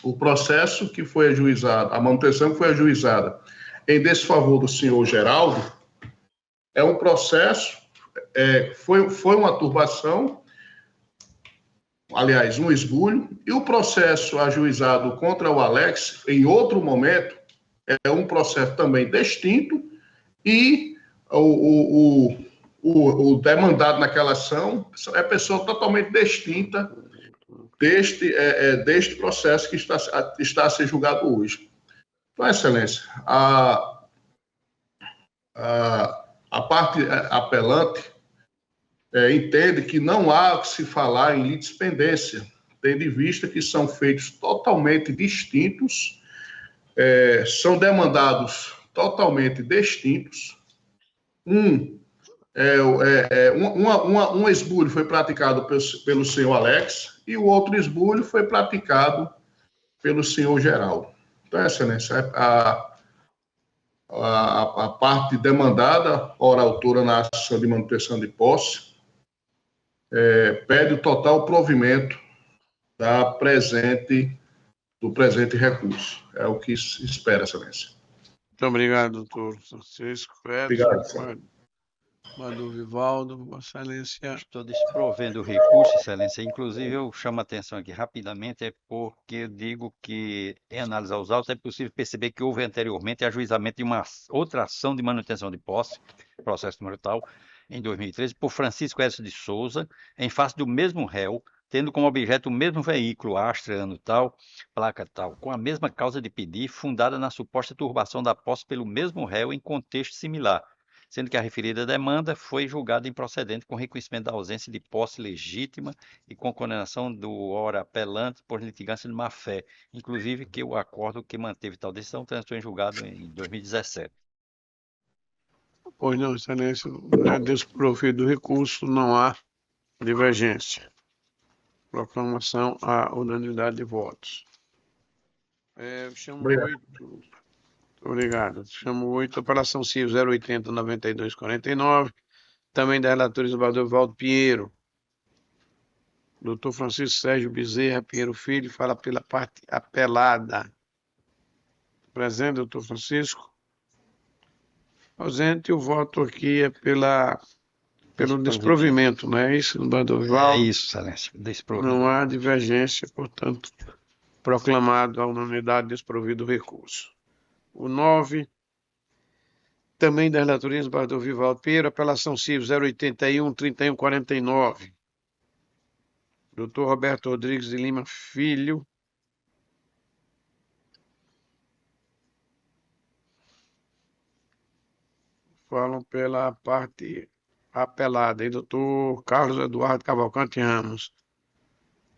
o processo que foi ajuizado, a manutenção que foi ajuizada em desfavor do senhor Geraldo, é um processo, foi uma turbação, aliás, um esbulho, e o processo ajuizado contra o Alex, em outro momento, é um processo também distinto, e o demandado naquela ação é pessoa totalmente distinta deste processo que está a ser julgado hoje. Então, Excelência, a parte apelante entende que não há que se falar em litispendência, tendo em vista que são feitos totalmente distintos, são demandados totalmente distintos. Um esbulho foi praticado pelo senhor Alex e o outro esbulho foi praticado pelo senhor Geraldo. Então, Excelência, a parte demandada, ora autora na ação de manutenção de posse, pede o total provimento do presente recurso. É o que se espera, Excelência. Muito obrigado, doutor Francisco. Obrigado, senhor. Madu Vivaldo, Vossa Excelência. Estou desprovendo o recurso, Excelência. Inclusive, eu chamo a atenção aqui rapidamente, porque eu digo que, em analisar os autos, é possível perceber que houve anteriormente ajuizamento de uma outra ação de manutenção de posse, processo número tal, em 2013, por Francisco Edson de Souza, em face do mesmo réu, tendo como objeto o mesmo veículo, Astra, ano tal, placa tal, com a mesma causa de pedir, fundada na suposta turbação da posse pelo mesmo réu em contexto similar, sendo que a referida demanda foi julgada improcedente com reconhecimento da ausência de posse legítima e com condenação do ora apelante por litigância de má-fé, inclusive que o acordo que manteve tal decisão transitou em julgado em 2017. Pois não, Excelência, desprovido do recurso, não há divergência. Proclamação à unanimidade de votos. Chamo Obrigado. 8. Obrigado. Chamo 8, apelação civil 080-9249, também da relatora desembargador Valdo Pinheiro. Doutor Francisco Sérgio Bezerra Pinheiro Filho fala pela parte apelada. Presente, doutor Francisco? Ausente, o voto aqui é pelo desprovimento, não é isso, desembargador Valdo? É isso, Excelência, desprovimento. Não há divergência, portanto, proclamado a unanimidade desprovido do recurso. O 9, também da relatoria, desembargador Vivaldo Pinheiro, apelação civil 081-3149. Doutor Roberto Rodrigues de Lima Filho. Falam pela parte apelada. E doutor Carlos Eduardo Cavalcante Ramos.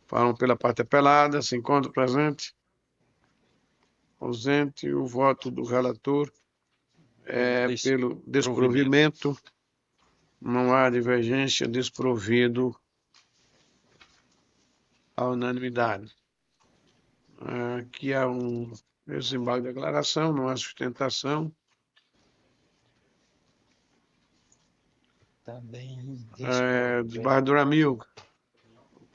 Falam pela parte apelada. Se encontra presente? Ausente. O voto do relator é pelo desprovimento. Não há divergência, desprovido a unanimidade. Aqui há um desembargo de declaração, não há sustentação. Também Desembargador Amilcar,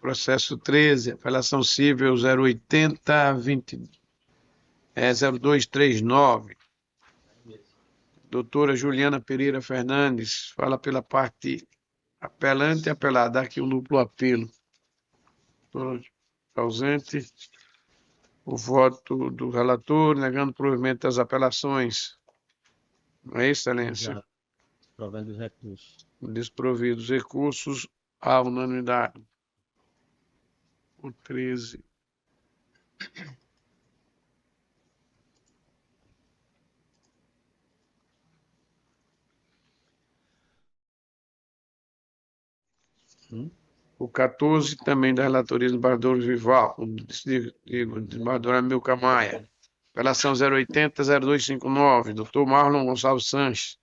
processo 13, apelação civil 080-0239. Doutora Juliana Pereira Fernandes, fala pela parte apelante e apelada. Dá aqui um duplo apelo. Ausente. O voto do relator, negando provimento das apelações. Não é isso, Excelência? Provendo os recursos. Desprovidos recursos à unanimidade. O 13. O 14, também da relatoria do desembargador Vivaldo, desembargador Amilcar Maia. Apelação 080-0259, doutor Marlon Gonçalves Sanches.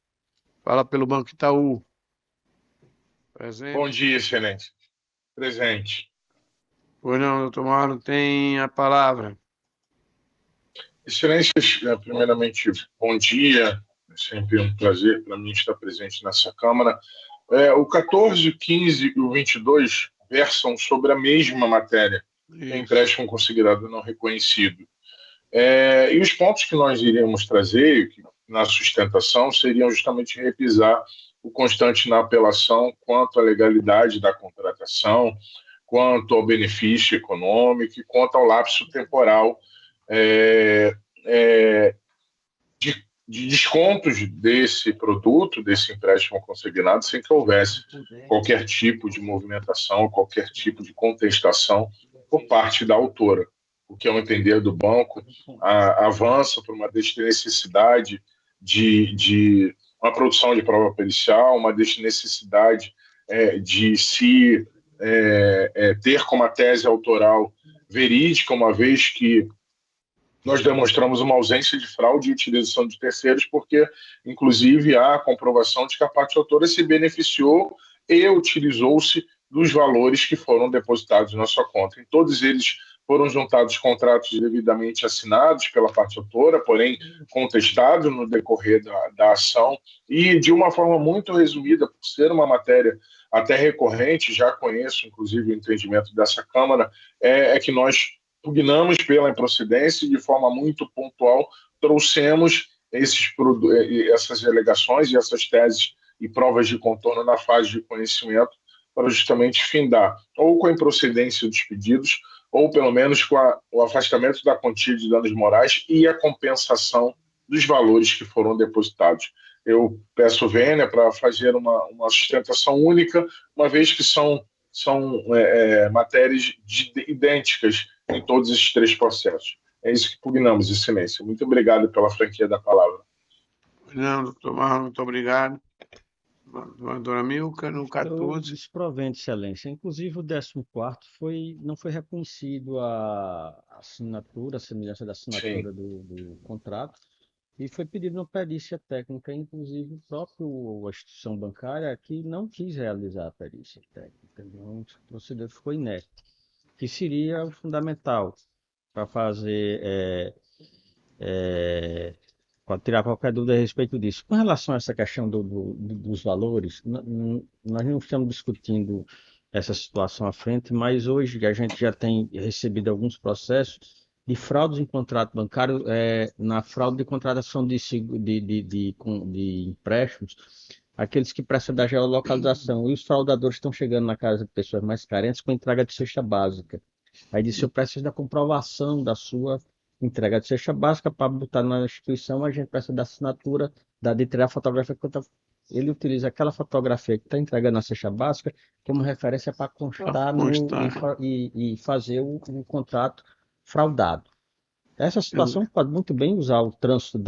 Fala pelo Banco Itaú. Presente. Bom dia, excelência. Presente. Pois não, doutor Marlon, tem a palavra. Excelências, primeiramente, bom dia. É sempre um prazer para mim estar presente nessa Câmara. O 14, o 15 e o 22 versam sobre a mesma matéria, empréstimo considerado não reconhecido. E os pontos que nós iríamos trazer na sustentação seriam justamente repisar o constante na apelação quanto à legalidade da contratação, quanto ao benefício econômico e quanto ao lapso temporal de descontos desse produto, desse empréstimo consignado, sem que houvesse qualquer tipo de movimentação, qualquer tipo de contestação por parte da autora. O que, ao entender do banco, avança para uma necessidade de uma produção de prova pericial, uma necessidade de se ter como a tese autoral verídica, uma vez que nós demonstramos uma ausência de fraude e utilização de terceiros, porque, inclusive, há a comprovação de que a parte autora se beneficiou e utilizou-se dos valores que foram depositados na sua conta. Em todos eles foram juntados contratos devidamente assinados pela parte autora, porém contestados no decorrer da ação, e de uma forma muito resumida, por ser uma matéria até recorrente, já conheço, inclusive, o entendimento dessa Câmara, é que nós pugnamos pela improcedência e, de forma muito pontual, trouxemos essas alegações e essas teses e provas de contorno na fase de conhecimento para justamente findar ou com a improcedência dos pedidos ou, pelo menos, com o afastamento da quantia de danos morais e a compensação dos valores que foram depositados. Eu peço vênia para fazer uma sustentação única, uma vez que são matérias idênticas em todos esses três processos. É isso que pugnamos, Excelência. Muito obrigado pela franquia da palavra. Não, doutor Marlon, muito obrigado. Doutora Milka, no 14. Desprovendo, Excelência. Inclusive, o 14º não foi reconhecido a assinatura, a semelhança da assinatura do contrato, e foi pedido uma perícia técnica, inclusive a instituição bancária que não quis realizar a perícia técnica. Então, o procedimento ficou inerte, que seria o fundamental para fazer, para tirar qualquer dúvida a respeito disso. Com relação a essa questão dos valores, nós não estamos discutindo essa situação à frente, mas hoje a gente já tem recebido alguns processos de fraudes em contrato bancário, na fraude de contratação de empréstimos, aqueles que prestam da geolocalização, e os fraudadores estão chegando na casa de pessoas mais carentes com entrega de cesta básica. Aí diz: eu preciso da comprovação da sua entrega de cesta básica para botar na instituição, a gente precisa da assinatura, de tirar a fotografia. Ele utiliza aquela fotografia que está entregando a cesta básica como referência para constar e fazer o contrato fraudado. Essa situação pode muito bem usar o trânsito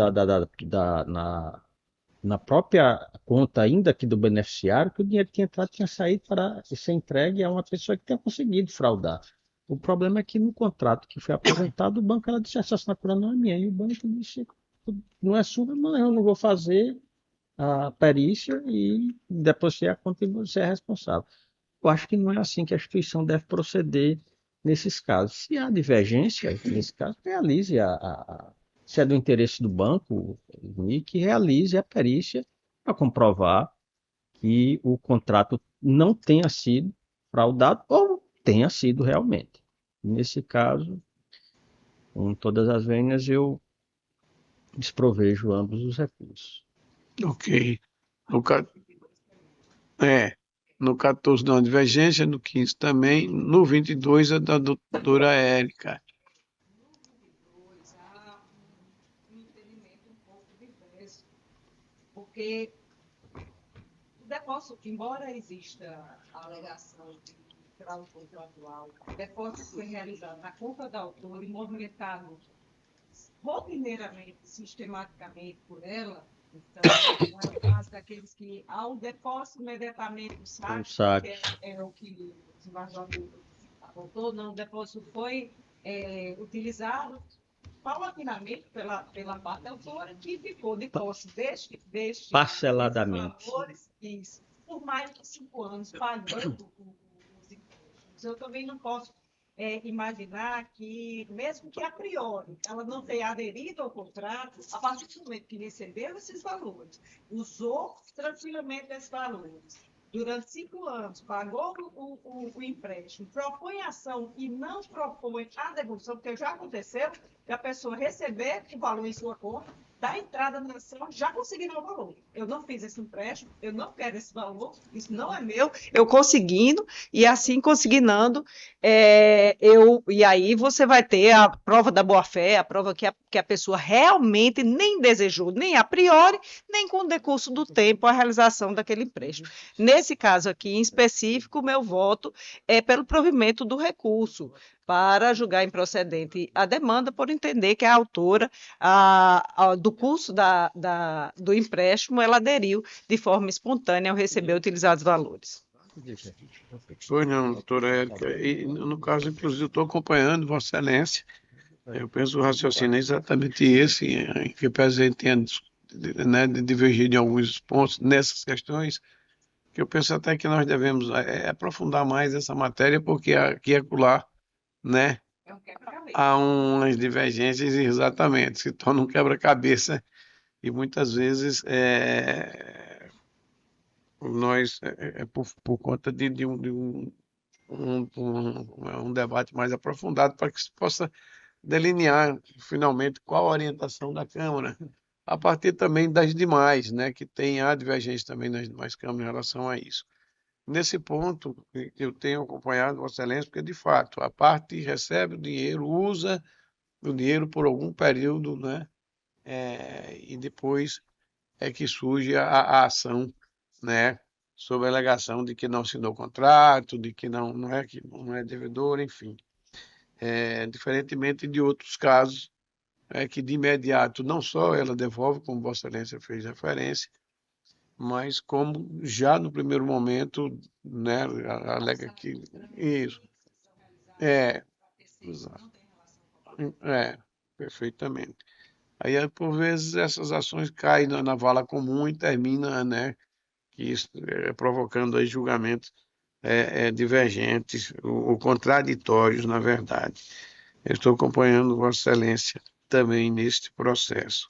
na própria conta ainda aqui do beneficiário, que o dinheiro que tinha entrado tinha saído para ser entregue a uma pessoa que tenha conseguido fraudar. O problema é que no contrato que foi apresentado, o banco disse: essa assinatura não é minha, e o banco disse: não é sua, não, eu não vou fazer a perícia e depositar a conta e você é responsável. Eu acho que não é assim que a instituição deve proceder nesses casos. Se há divergência, nesse caso, realize se é do interesse do banco, que realize a perícia para comprovar que o contrato não tenha sido fraudado ou tenha sido realmente. Nesse caso, com todas as vênias, eu desprovejo ambos os recursos. Ok. No 14 não há divergência, no 15 também, no 22 é da doutora Érica. Porque o depósito, embora exista a alegação de fraude contratual, o depósito foi realizado na conta da autora e movimentado rotineiramente, sistematicamente por ela. Então, não é o caso daqueles que, ao depósito imediatamente do saque, que é o que o desembargador apontou, não, o depósito foi utilizado paulatinamente pela parte da autora, que ficou de posse deste parceladamente valores, isso, por mais de 5 anos, pagando os impostos. Eu também não posso imaginar que, mesmo que a priori ela não tenha aderido ao contrato, a partir do momento que recebeu esses valores, usou tranquilamente esses valores, durante 5 anos, pagou o empréstimo, propõe ação e não propõe a devolução, porque já aconteceu que a pessoa receber o valor em sua conta da entrada na ação, já conseguiram o valor. Eu não fiz esse empréstimo, eu não quero esse valor, isso não é meu, eu conseguindo, e assim conseguindo, e aí você vai ter a prova da boa-fé, a prova que a pessoa realmente nem desejou, nem a priori, nem com o decurso do tempo, a realização daquele empréstimo. Nesse caso aqui, em específico, o meu voto é pelo provimento do recurso, para julgar improcedente a demanda, por entender que a autora do curso do empréstimo, ela aderiu de forma espontânea ao receber utilizados valores. Pois não, doutora Érica. E, no caso, inclusive, eu estou acompanhando Vossa Excelência. Eu penso que o raciocínio é exatamente esse, em que o presidente tenha, né, de divergir em alguns pontos nessas questões, que eu penso até que nós devemos aprofundar mais essa matéria, porque aqui e acolá, né, há umas divergências exatamente, se torna um quebra-cabeça e muitas vezes nós, por conta de um debate mais aprofundado para que se possa delinear finalmente qual a orientação da Câmara, a partir também das demais, né, que há divergência também nas demais câmaras em relação a isso. Nesse ponto, eu tenho acompanhado Vossa Excelência, porque, de fato, a parte recebe o dinheiro, usa o dinheiro por algum período, né? E depois é que surge a ação, né? Sob a alegação de que não assinou contrato, de que não é devedor, enfim. Diferentemente de outros casos, que de imediato não só ela devolve, como Vossa Excelência fez referência, mas como já no primeiro momento, né, alega que isso exato. Perfeitamente. Aí, por vezes, essas ações caem na vala comum e terminam, né, provocando aí julgamentos divergentes ou contraditórios, na verdade. Eu estou acompanhando Vossa Excelência também neste processo.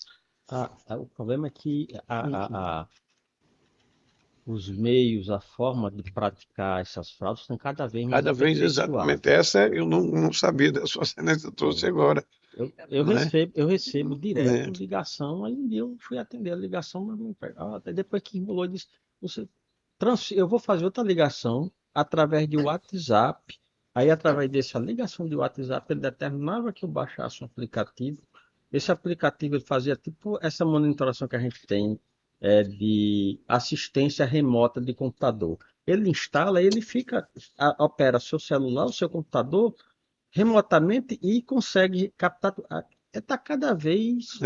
O problema é que os meios, a forma de praticar essas fraudes estão cada vez mais Cada vez, exatamente. Essa eu não sabia da Sua Excelência, trouxe agora. Eu recebo direto ligação, aí um dia eu fui atender a ligação, até depois que enrolou, disse, eu vou fazer outra ligação através de WhatsApp, aí através dessa ligação de WhatsApp ele determinava que eu baixasse um aplicativo, esse aplicativo ele fazia tipo essa monitoração que a gente tem de assistência remota de computador. Ele instala, ele opera seu celular, o seu computador, remotamente e consegue captar. Está cada vez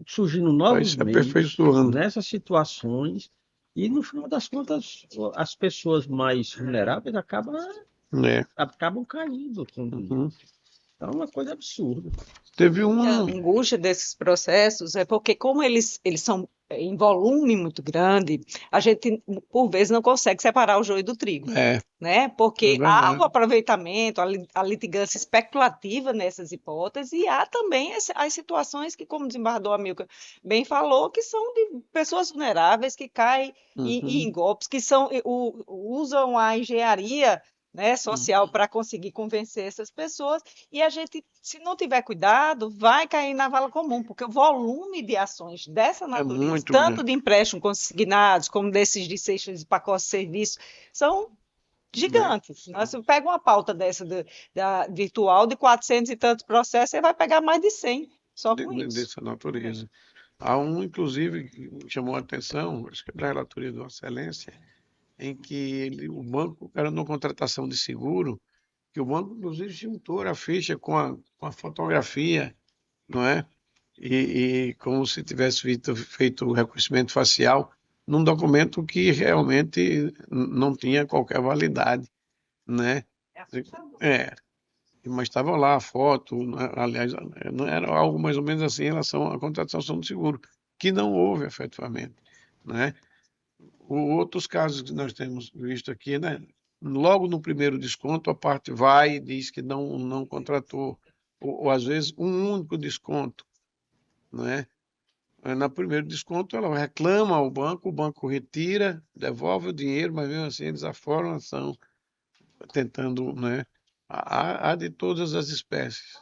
surgindo novos meios nessas situações e, no final das contas, as pessoas mais vulneráveis acabam caindo. Então, é uma coisa absurda. Teve A angústia desses processos é porque, como eles são em volume muito grande, a gente, por vezes, não consegue separar o joio do trigo. Né? Porque há o aproveitamento, a litigância especulativa nessas hipóteses, e há também as situações que, como o desembargador Amilcar bem falou, que são de pessoas vulneráveis que caem em golpes, que usam a engenharia, né, social para conseguir convencer essas pessoas, e a gente, se não tiver cuidado, vai cair na vala comum, porque o volume de ações dessa natureza, tanto de empréstimos consignados, como desses de cestas de pacotes de serviço, são gigantes. Você pega uma pauta dessa da virtual de 400 e tantos processos, você vai pegar mais de 100 só com isso. Dessa natureza. Há inclusive, que chamou a atenção, acho que é da relatoria de Vossa Excelência, em que o banco era numa contratação de seguro, que o banco, inclusive, juntou a ficha com a fotografia, não é? E como se tivesse feito o reconhecimento facial num documento que realmente não tinha qualquer validade, né? Mas estava lá a foto, aliás, não era algo mais ou menos assim em relação à contratação do seguro, que não houve efetivamente, né? Outros casos que nós temos visto aqui, né? Logo no primeiro desconto, a parte vai e diz que não contratou, ou às vezes um único desconto, né? No primeiro desconto, ela reclama ao banco, o banco retira, devolve o dinheiro, mas mesmo assim eles aforam a ação, tentando, né? Há de todas as espécies.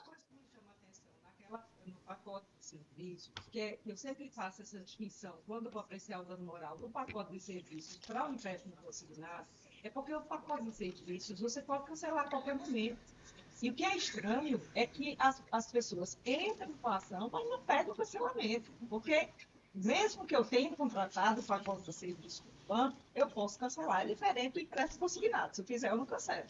pacote de serviços, porque eu sempre faço essa distinção, quando eu vou apreciar o dano moral do pacote de serviços para o empréstimo consignado, é porque o pacote de serviços você pode cancelar a qualquer momento. E o que é estranho é que as pessoas entram com a ação, mas não pedem o cancelamento, porque mesmo que eu tenha contratado o pacote de serviço com o banco, eu posso cancelar, é diferente do empréstimo consignado. Se eu fizer, eu não cancelo.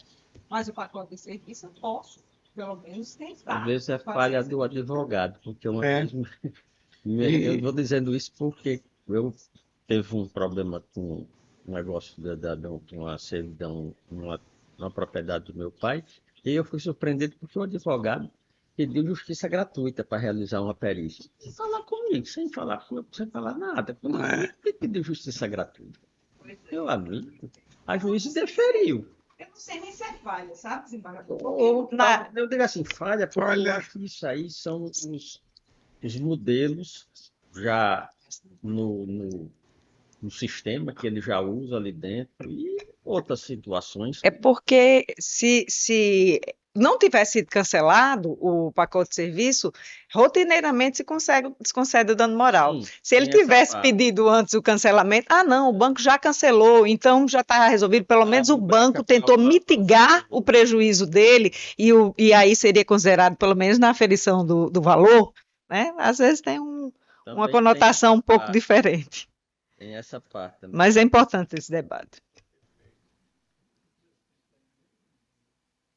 Mas o pacote de serviço eu posso, pelo menos, tentar. Às vezes é falha do advogado, porque uma vez eu vou dizendo isso porque eu teve um problema com um negócio de uma servidão numa propriedade do meu pai, e eu fui surpreendido porque o advogado pediu justiça gratuita para realizar uma perícia. Sem falar comigo, sem falar nada. Ele pediu justiça gratuita. Meu amigo, a juíza deferiu. Eu não sei nem se é falha, sabe, desembargador? Eu digo assim, falha, porque eu acho que isso aí são os modelos já no sistema que ele já usa ali dentro e outras situações. É porque se não tivesse sido cancelado o pacote de serviço, rotineiramente se concede o dano moral. Se ele tivesse pedido antes o cancelamento, não, o banco já cancelou, então já está resolvido, pelo menos o banco tentou mitigar o prejuízo dele e aí seria considerado, pelo menos na aferição do valor, né? Às vezes tem uma conotação um pouco diferente. Tem essa parte também. Mas é importante esse debate.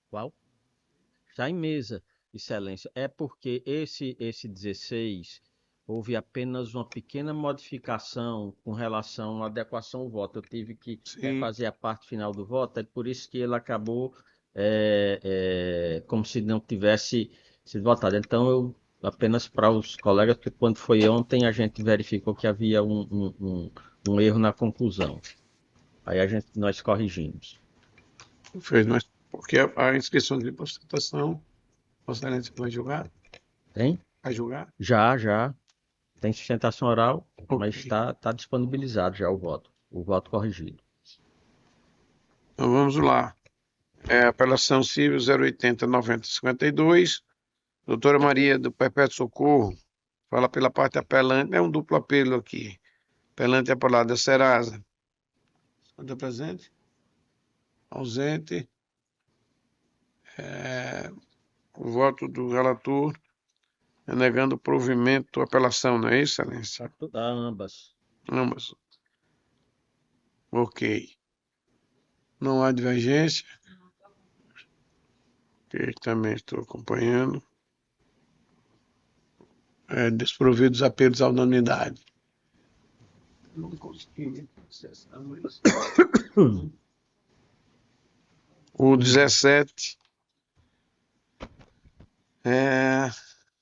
Qual? Está em mesa, Excelência. É porque esse 16 houve apenas uma pequena modificação com relação à adequação ao voto. Eu tive que fazer a parte final do voto, é por isso que ele acabou como se não tivesse sido votado. Então, eu apenas para os colegas, porque quando foi ontem a gente verificou que havia um erro na conclusão. Aí nós corrigimos. Fez, mas porque a inscrição de aposentação, Vossa Excelência vai julgar? Tem? Vai julgar? Já. Tem sustentação oral, mas está disponibilizado já o voto corrigido. Então vamos lá. Apelação civil 080-9052. Doutora Maria do Perpétuo Socorro, fala pela parte apelante, é um duplo apelo aqui. Apelante é apelado da Serasa. Está presente? Ausente. O voto do relator negando o provimento à apelação, não é isso, Excelência? Ambas. Ambas. Ok. Não há divergência. Ok, também estou acompanhando. Desprovidos apelos à unanimidade. Não consegui acessar, mas... O 17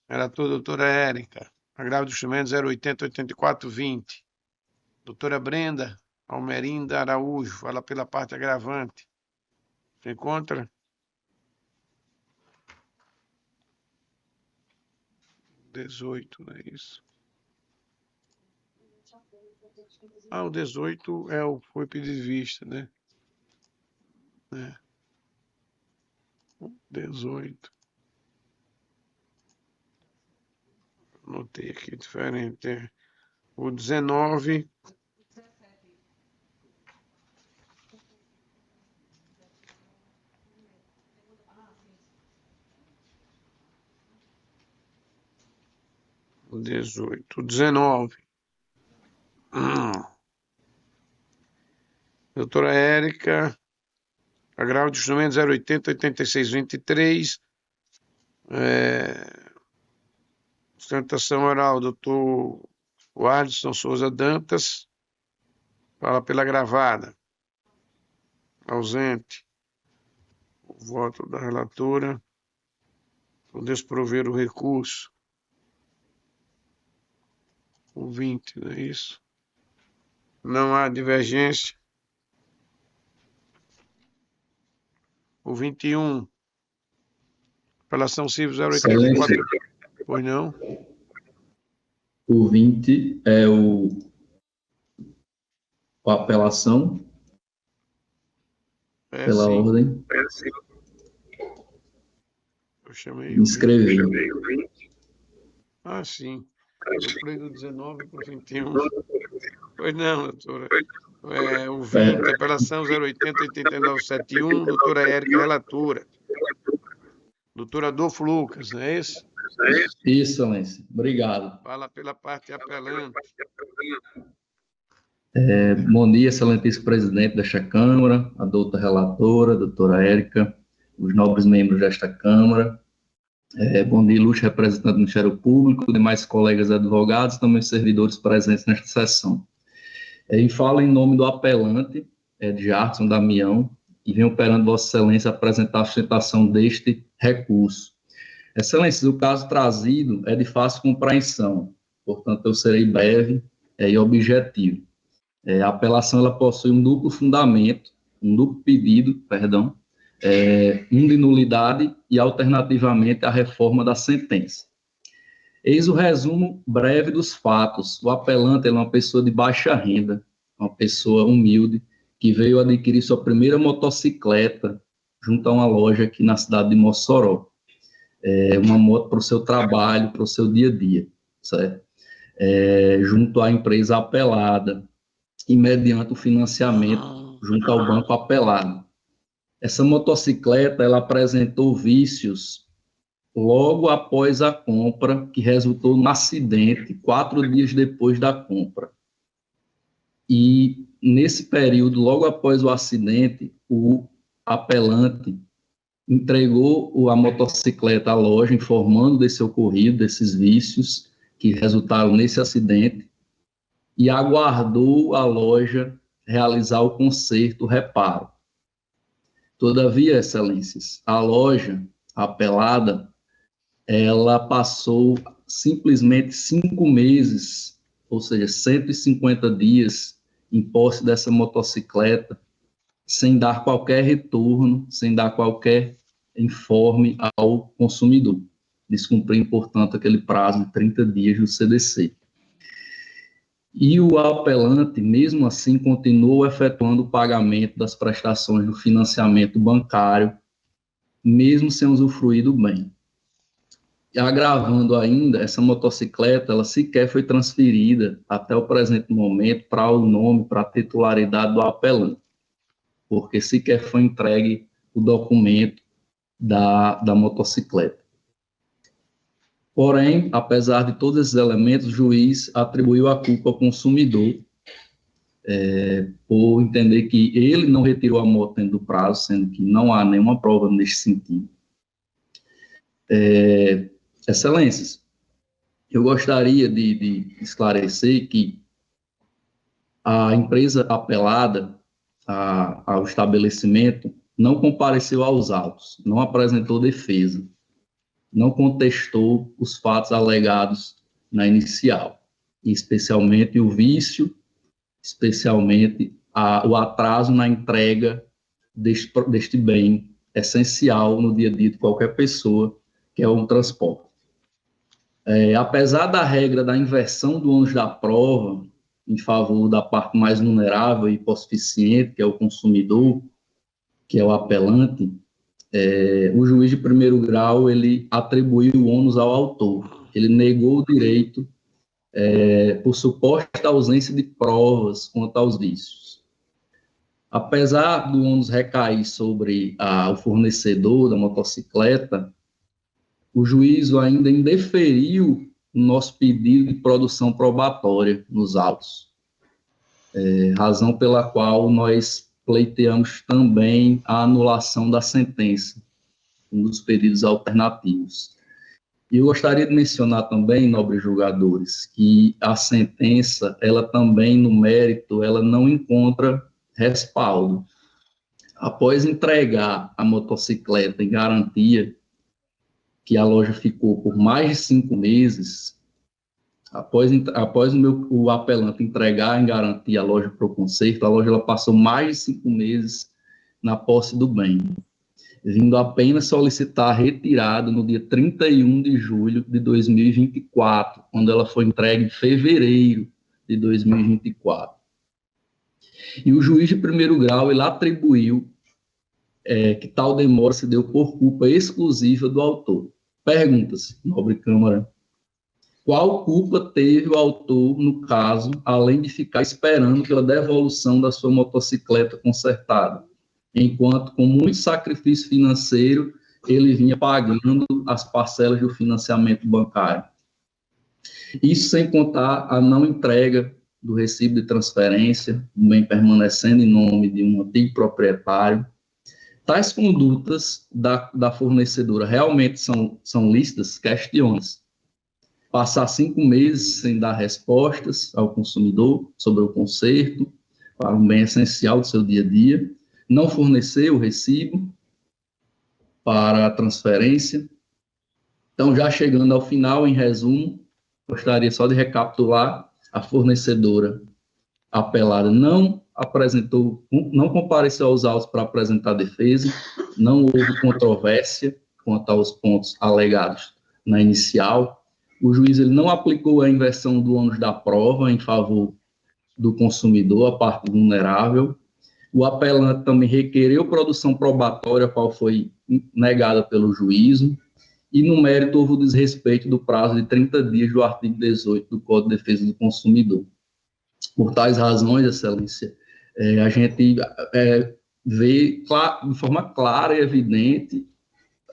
relator doutora Érica, agravo do instrumento 080-8420. Doutora Brenda Almerinda Araújo, fala pela parte agravante. Se encontra? O 18, não é isso? O 18 foi pedido de vista, né? 18. Anotei aqui diferente. O 19. O 18. O 19. Doutora Érica, agravo de instrumento 080-8623. Sustentação oral, doutor Alisson Souza Dantas, fala pela gravada. Ausente. O voto da relatora. Vou desprover o recurso. O 20, não é isso? Não há divergência. O 21. Apelação civil 084. Pois não? O 20 é a apelação pela sim. ordem. Eu chamei Inscrevi. Ah, sim. Eu pulei do 19 para o 21. Pois não, doutora. O 20, apelação 080-8971, doutora Érica, relatora. Doutor Adolfo Lucas, não é isso? Isso, excelência. Obrigado. Fala pela parte apelante. Bom dia, excelentíssimo presidente desta Câmara, a doutora relatora, a doutora Érica, os nobres membros desta Câmara. Bom dia, ilustre representante do Ministério Público, demais colegas advogados, também servidores presentes nesta sessão. Falo em nome do apelante, de Jarson Damião, e venho perante Vossa Excelência apresentar a sustentação deste recurso. Excelência, o caso trazido é de fácil compreensão, portanto, eu serei breve e objetivo. A apelação ela possui um duplo fundamento, um duplo pedido, perdão, um de nulidade e, alternativamente, a reforma da sentença. Eis o resumo breve dos fatos. O apelante é uma pessoa de baixa renda, uma pessoa humilde, que veio adquirir sua primeira motocicleta junto a uma loja aqui na cidade de Mossoró. Uma moto para o seu trabalho, para o seu dia a dia, certo? Junto à empresa apelada, e mediante o financiamento junto ao banco apelado. Essa motocicleta, ela apresentou vícios logo após a compra, que resultou num acidente 4 dias depois da compra. E, nesse período, logo após o acidente, o apelante entregou a motocicleta à loja, informando desse ocorrido, desses vícios que resultaram nesse acidente, e aguardou a loja realizar o conserto, o reparo. Todavia, excelências, a loja apelada, ela passou simplesmente 5 meses, ou seja, 150 dias em posse dessa motocicleta, sem dar qualquer retorno, sem dar qualquer informe ao consumidor, descumprindo, portanto, aquele prazo de 30 dias do CDC. E o apelante, mesmo assim, continuou efetuando o pagamento das prestações do financiamento bancário, mesmo sem usufruir do bem. E agravando ainda, essa motocicleta, ela sequer foi transferida, até o presente momento, para o nome, para a titularidade do apelante, porque sequer foi entregue o documento da motocicleta. Porém, apesar de todos esses elementos, o juiz atribuiu a culpa ao consumidor, por entender que ele não retirou a moto dentro do prazo, sendo que não há nenhuma prova nesse sentido. Excelências, eu gostaria de esclarecer que a empresa apelada ao estabelecimento não compareceu aos autos, não apresentou defesa, não contestou os fatos alegados na inicial, e especialmente o vício, especialmente o atraso na entrega deste bem essencial no dia a dia de qualquer pessoa, que é o transporte. Apesar da regra da inversão do ônus da prova em favor da parte mais vulnerável e hipossuficiente, que é o consumidor, que é o apelante, o juiz de primeiro grau, ele atribuiu o ônus ao autor. Ele negou o direito por suposta ausência de provas quanto aos vícios. Apesar do ônus recair sobre o fornecedor da motocicleta, o juízo ainda indeferiu o nosso pedido de produção probatória nos autos, razão pela qual nós pleiteamos também a anulação da sentença, um dos pedidos alternativos. E eu gostaria de mencionar também, nobres julgadores, que a sentença, ela também, no mérito, ela não encontra respaldo. Após entregar a motocicleta em garantia, que a loja ficou por mais de 5 meses, após o apelante entregar em garantia a loja para o conserto, a loja ela passou mais de 5 meses na posse do bem, vindo apenas solicitar a retirada no dia 31 de julho de 2024, quando ela foi entregue em fevereiro de 2024. E o juiz de primeiro grau, ele atribuiu que tal demora se deu por culpa exclusiva do autor. Pergunta-se, nobre Câmara, qual culpa teve o autor, no caso, além de ficar esperando pela devolução da sua motocicleta consertada, enquanto, com muito sacrifício financeiro, ele vinha pagando as parcelas do financiamento bancário. Isso sem contar a não entrega do recibo de transferência, o bem permanecendo em nome de um antigo proprietário. Tais condutas da fornecedora realmente são lícitas? Questiões. Passar 5 meses sem dar respostas ao consumidor sobre o conserto, para um bem essencial do seu dia a dia, não fornecer o recibo para a transferência. Então, já chegando ao final, em resumo, gostaria só de recapitular: a fornecedora apelada não compareceu aos autos para apresentar defesa, não houve controvérsia quanto aos pontos alegados na inicial. O juiz ele não aplicou a inversão do ônus da prova em favor do consumidor, a parte vulnerável. O apelante também requereu produção probatória, qual foi negada pelo juízo. E, no mérito, houve o desrespeito do prazo de 30 dias do artigo 18 do Código de Defesa do Consumidor. Por tais razões, Excelência, a gente vê de forma clara e evidente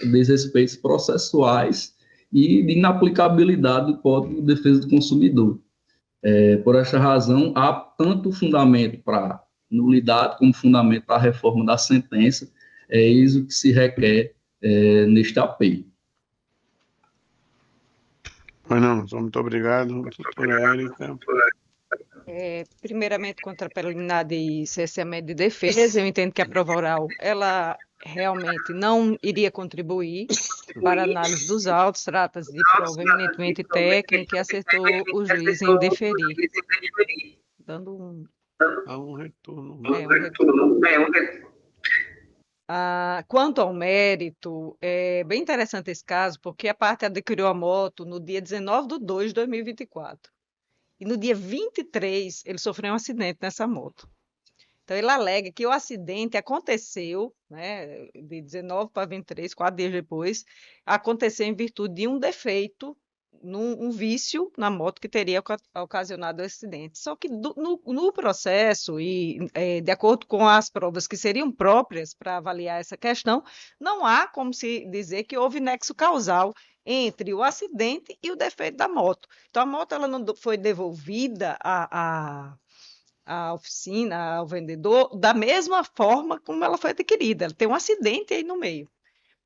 desrespeitos processuais e de inaplicabilidade do Código de Defesa do Consumidor. Por essa razão, há tanto fundamento para nulidade como fundamento para a reforma da sentença. É isso que se requer neste apelo. Pois não, muito obrigado, doutora Érica. Primeiramente, contra a preliminar de CSM de defesa, eu entendo que a prova oral, ela realmente não iria contribuir para a análise dos autos, trata-se de prova eminentemente técnica e acertou o juiz em deferir. Dando um retorno. Quanto ao mérito, é bem interessante esse caso, porque a parte adquiriu a moto no dia 19/2 de 2024. E no dia 23, ele sofreu um acidente nessa moto. Então, ele alega que o acidente aconteceu, né, de 19 para 23, 4 dias depois, aconteceu em virtude de um defeito, um vício na moto que teria ocasionado o acidente. Só que no processo, e de acordo com as provas que seriam próprias para avaliar essa questão, não há como se dizer que houve nexo causal entre o acidente e o defeito da moto. Então, a moto ela não foi devolvida à oficina, ao vendedor, da mesma forma como ela foi adquirida. Ela tem um acidente aí no meio.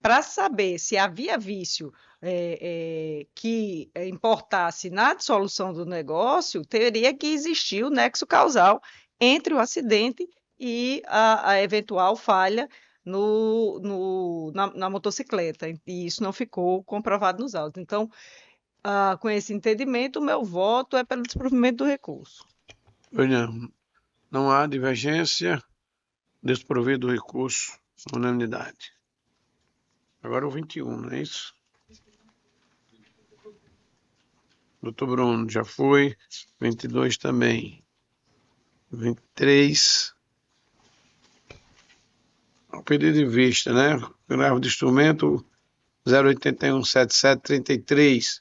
Para saber se havia vício que importasse na dissolução do negócio, teria que existir o nexo causal entre o acidente e a eventual falha na motocicleta, e isso não ficou comprovado nos autos. Então, com esse entendimento, o meu voto é pelo desprovimento do recurso. Não há divergência, desprovido do recurso, unanimidade. Agora o 21, não é isso? Doutor Bruno, já foi. 22 também. 23... O pedido de vista, né? Grave de instrumento 0817733.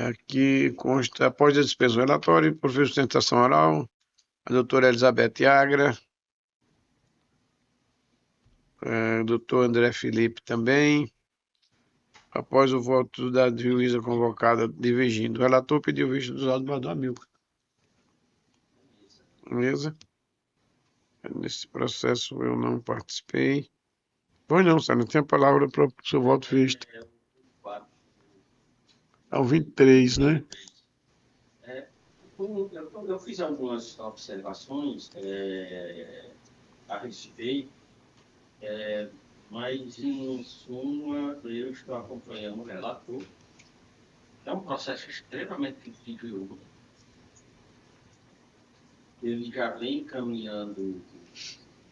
Aqui consta, após a despesa do relatório, por via de sustentação oral, a doutora Elizabeth Agra, doutor André Felipe também. Após o voto da juíza convocada divergindo, o relator pediu vista dos autos do Amilcar. Beleza? Nesse processo eu não participei. Pois não, senhor, não tem a palavra para o seu voto vista. É o 23, né? Eu fiz algumas observações a respeito, mas, em suma, eu estou acompanhando o relator. É um processo extremamente litigioso. Ele já vem caminhando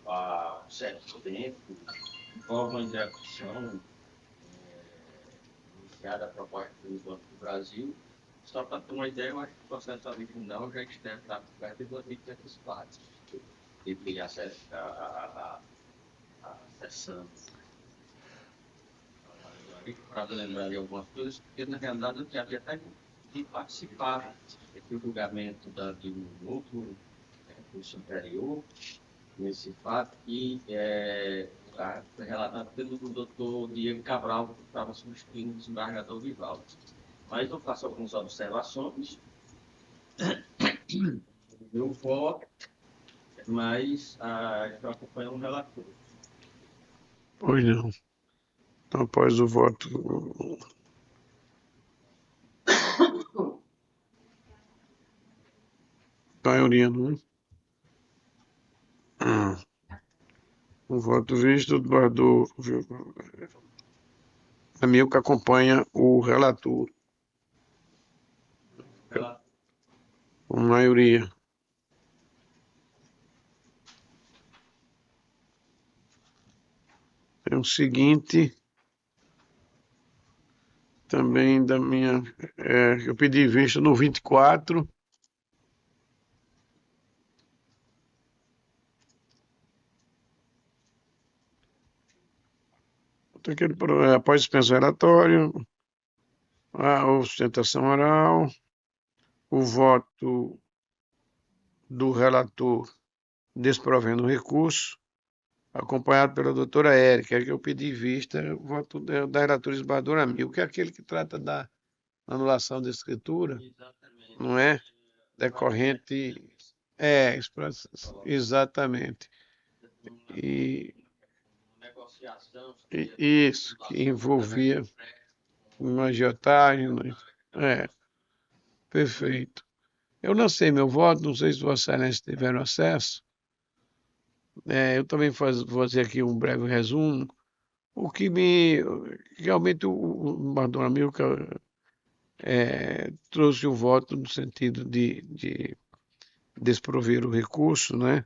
há certo tempo, nova execução, iniciada a proposta do Banco do Brasil. Só para ter uma ideia, eu acho que o processo original já deve estar perto de 2.500 partes. Teve acesso a sessão. para lembrar de algumas coisas, porque na realidade eu tinha até de participar do julgamento de um outro curso superior nesse fato, que foi relatado pelo doutor Diego Cabral, que estava substituindo o desembargador Vivaldo. Mas eu faço algumas observações. Eu voto, mas eu acompanho o relator. Pois não. Então, após o voto. Maioria, não é? O voto visto do Amilcar acompanha o relator. Com maioria. É o seguinte, também da minha, eu pedi vista no 24, após dispensa relatório, a sustentação oral, o voto do relator desprovendo o recurso, acompanhado pela doutora Érica, que eu pedi vista, o voto da relatora esbarradora Amilcar, que é aquele que trata da anulação da escritura, não é? Decorrente, exatamente. Isso, que envolvia uma agiotagem, perfeito. Eu lancei meu voto, não sei se Vossa Excelência tiveram acesso. Eu também vou fazer aqui um breve resumo. O que realmente o Barão Amilcar trouxe um voto no sentido de desprover o recurso, né?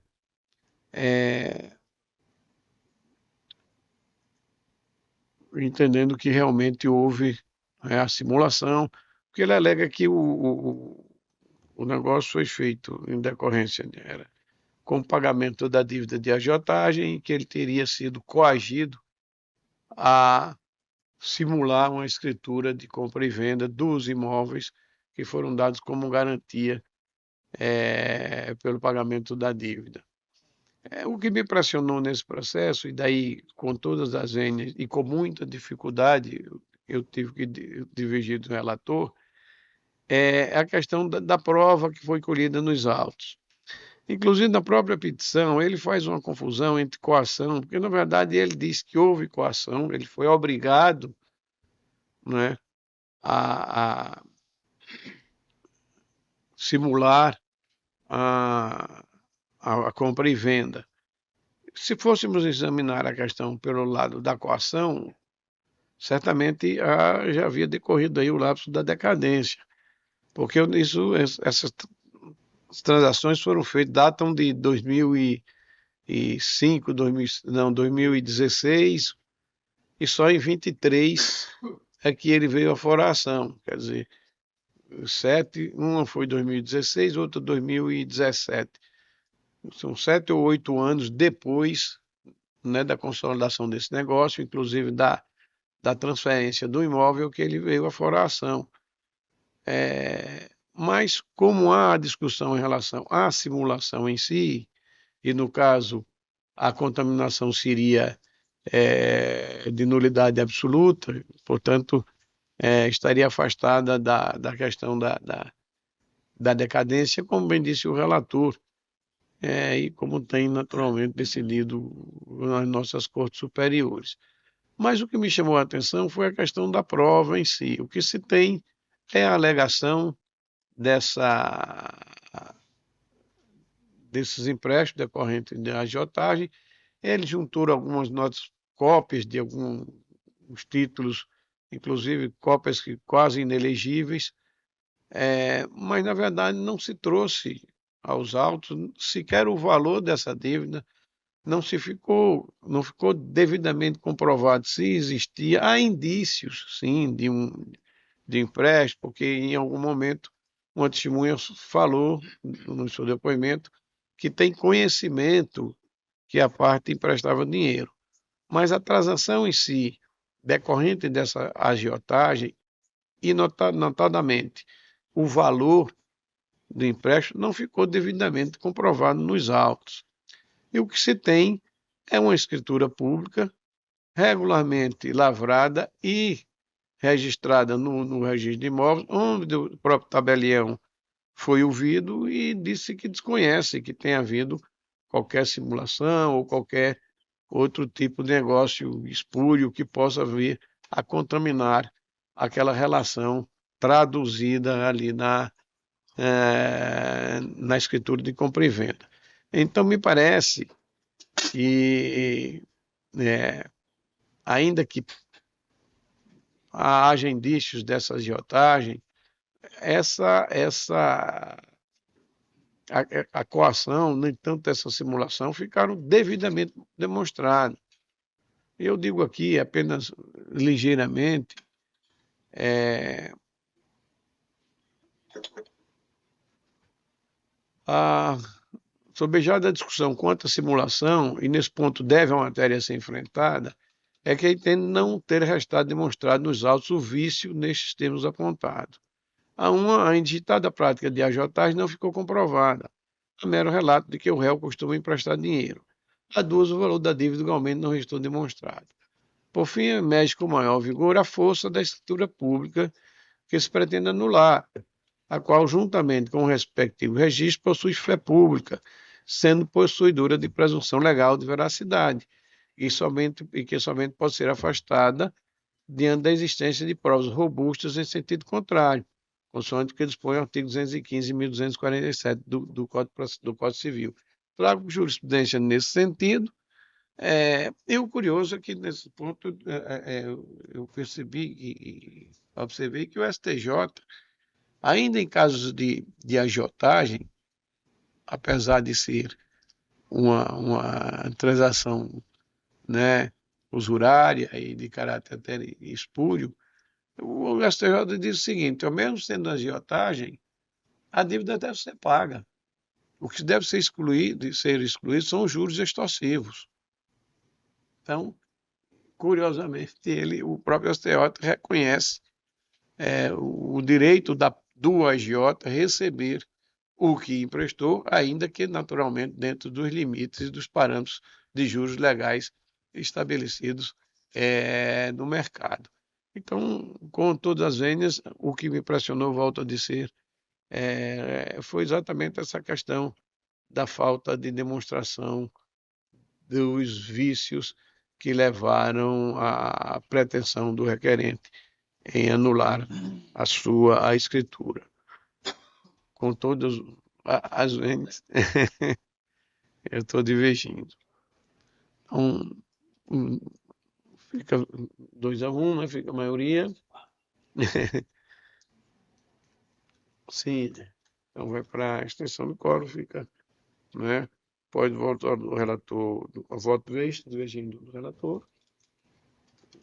Entendendo que realmente houve a simulação, porque ele alega que o negócio foi feito em decorrência com o pagamento da dívida de agiotagem e que ele teria sido coagido a simular uma escritura de compra e venda dos imóveis que foram dados como garantia pelo pagamento da dívida. O que me impressionou nesse processo, e daí com todas as vênias e com muita dificuldade, eu tive que divergir do relator, é a questão da prova que foi colhida nos autos. Inclusive, na própria petição, ele faz uma confusão entre coação, porque, na verdade, ele diz que houve coação, ele foi obrigado, né, a simular a compra e venda. Se fôssemos examinar a questão pelo lado da coação, certamente já havia decorrido aí o lapso da decadência, porque essas transações foram feitas, datam de 2005, 2016, e só em 23 é que ele veio à foração, quer dizer, uma foi 2016, outra 2017. São 7 ou 8 anos depois, né, da consolidação desse negócio, inclusive da transferência do imóvel, que ele veio à foração. Mas como há discussão em relação à simulação em si, e no caso a contaminação seria de nulidade absoluta, portanto estaria afastada da questão da decadência, como bem disse o relator, e como tem naturalmente decidido nas nossas cortes superiores. Mas o que me chamou a atenção foi a questão da prova em si. O que se tem é a alegação desses empréstimos decorrentes de agiotagem. Ele juntou algumas notas, cópias de alguns títulos, inclusive cópias quase inelegíveis, mas na verdade não se trouxe aos autos sequer o valor dessa dívida, não ficou devidamente comprovado se existia. Há indícios, sim, de empréstimo, porque em algum momento uma testemunha falou no seu depoimento que tem conhecimento que a parte emprestava dinheiro. Mas a transação em si, decorrente dessa agiotagem, e notadamente o valor do empréstimo não ficou devidamente comprovado nos autos. E o que se tem é uma escritura pública regularmente lavrada e registrada no registro de imóveis, onde o próprio tabelião foi ouvido e disse que desconhece que tenha havido qualquer simulação ou qualquer outro tipo de negócio espúrio que possa vir a contaminar aquela relação traduzida ali na escritura de compra e venda. Então, me parece que, ainda que haja indícios dessa agiotagem, a coação, nem tanto essa simulação, ficaram devidamente demonstradas. Eu digo aqui apenas ligeiramente, sobejada a discussão quanto à simulação, e nesse ponto deve a matéria ser enfrentada, é que entende não ter restado demonstrado nos autos o vício nestes termos apontados. A indigitada prática de agiotagem não ficou comprovada. É mero relato de que o réu costuma emprestar dinheiro. A duas, o valor da dívida igualmente não restou demonstrado. Por fim, emerge com maior vigor a força da escritura pública que se pretende anular, a qual, juntamente com o respectivo registro, possui fé pública, sendo possuidora de presunção legal de veracidade, e que somente pode ser afastada diante da existência de provas robustas em sentido contrário, consoante o que dispõe o artigo 215 e 1247 do Código Civil. Trago jurisprudência nesse sentido, e o curioso é que, nesse ponto, eu percebi e observei que o STJ, ainda em casos de agiotagem, apesar de ser uma transação, né, usurária e de caráter até espúrio, o STJ diz o seguinte: mesmo sendo agiotagem, a dívida deve ser paga. O que deve ser excluído são os juros extorsivos. Então, curiosamente, o próprio STJ reconhece o direito do agiota receber o que emprestou, ainda que naturalmente dentro dos limites e dos parâmetros de juros legais estabelecidos no mercado. Então, com todas as vênias, o que me impressionou, volto a dizer, foi exatamente essa questão da falta de demonstração dos vícios que levaram à pretensão do requerente em anular a escritura. Com todas as vênias, eu estou divergindo. Então, fica 2-1, né? Fica a maioria. Sim, então vai para a extensão do quórum, fica, né? Pode votar do relator, voto divergindo do relator.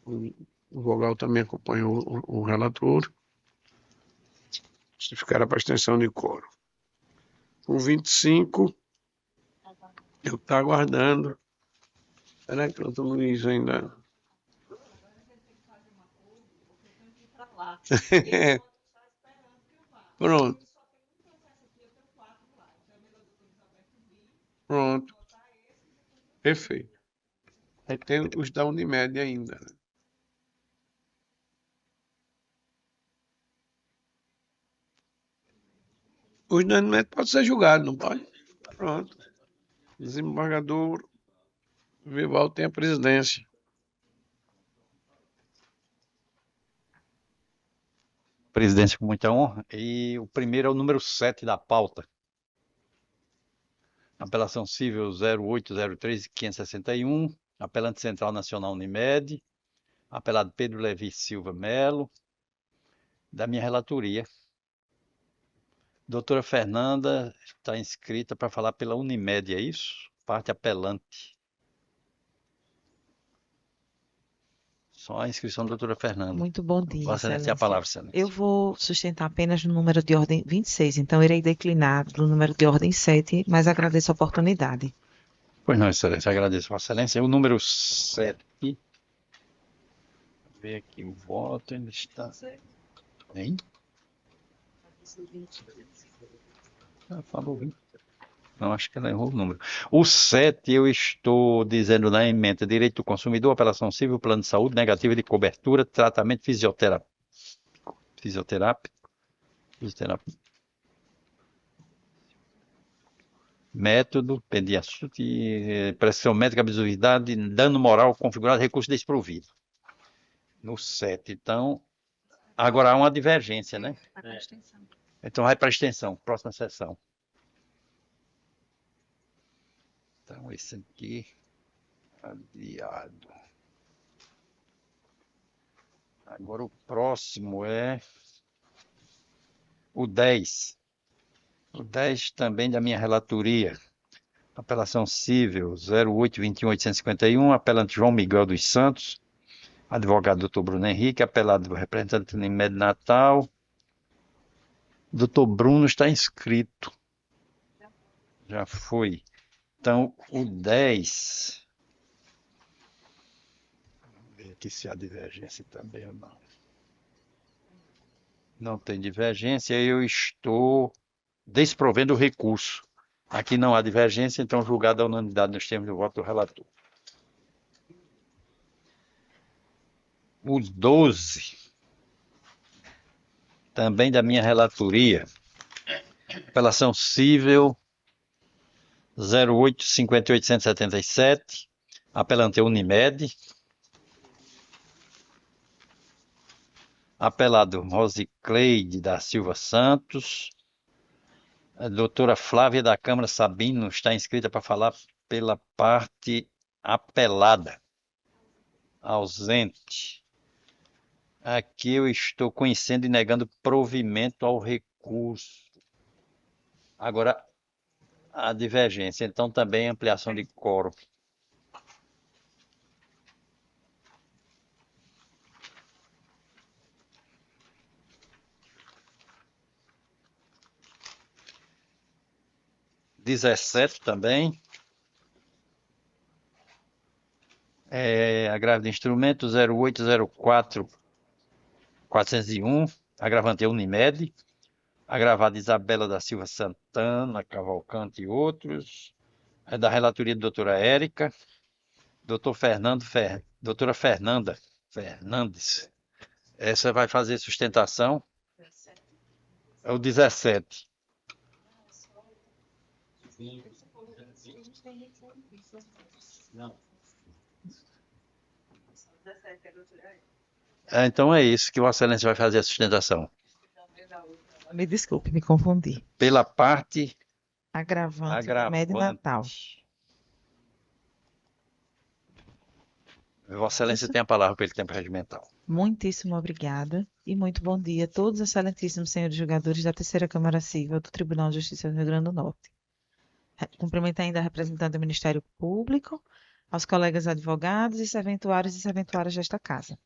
O vogal também acompanhou o relator. Se ficar para a extensão de quórum. O 25, eu estou aguardando. Será que o doutor Luiz ainda... Pronto. Pronto. Perfeito. Aí tem os da Unimed ainda, né? Os da Unimed podem ser julgados, não pode? Pronto. Desembargador Vivaldo tem a presidência. Presidência com muita honra. E o primeiro é o número 7 da pauta. Apelação civil 0803-561, apelante Central Nacional Unimed, apelado Pedro Levi Silva Melo, da minha relatoria. Doutora Fernanda está inscrita para falar pela Unimed, é isso? Parte apelante. Só a inscrição da doutora Fernanda. Muito bom dia, Vossa Excelência, a palavra, Excelência. Eu vou sustentar apenas no número de ordem 26, então irei declinar do número de ordem 7, mas agradeço a oportunidade. Pois não, Excelência, agradeço, Vossa Excelência. O número 7 Ver aqui o voto, ainda está. Hein? Falou 20. Não, acho que ela errou o número. O 7, eu estou dizendo na emenda: direito do consumidor, apelação civil, plano de saúde, negativa de cobertura, tratamento fisioterápico. Método, pressão médica, absurvidade, dano moral configurado, recurso desprovido. No 7, então, agora há uma divergência, né? Então vai para a extensão, próxima sessão. Então, esse aqui, adiado. Agora o próximo é o 10. O 10 também da minha relatoria. Apelação civil 08-21-851, apelante João Miguel dos Santos, advogado Dr. Bruno Henrique, apelado representante do IMED Natal. Dr. Bruno está inscrito. Já foi. Então, o 10. Vamos ver aqui se há divergência também ou não. Não tem divergência, eu estou desprovendo o recurso. Aqui não há divergência, então julgado a unanimidade nos termos do voto do relator. O 12, também da minha relatoria, apelação civil 08-5877, apelante Unimed, apelado Rosicleide da Silva Santos, a doutora Flávia da Câmara Sabino está inscrita para falar pela parte apelada. Ausente. Aqui eu estou conhecendo e negando provimento ao recurso. Agora, a divergência. Então, também ampliação de quórum. (17) também. Agravo de instrumento 0804-401, agravante Unimed, agravada Isabela da Silva Santana, Cavalcante e outros, da relatoria da doutora Érica, doutora Fernanda Fernandes, essa vai fazer sustentação, é o 17. Não. Então é isso que Vossa Excelência vai fazer a sustentação. Me desculpe, me confundi. Pela parte agravante. Médio Natal. Vossa Excelência tem a palavra pelo tempo regimental. Muitíssimo obrigada e muito bom dia a todos os excelentíssimos senhores julgadores da Terceira Câmara Civil do Tribunal de Justiça do Rio Grande do Norte. Cumprimento ainda a representante do Ministério Público, aos colegas advogados e serventuários e serventuárias desta casa.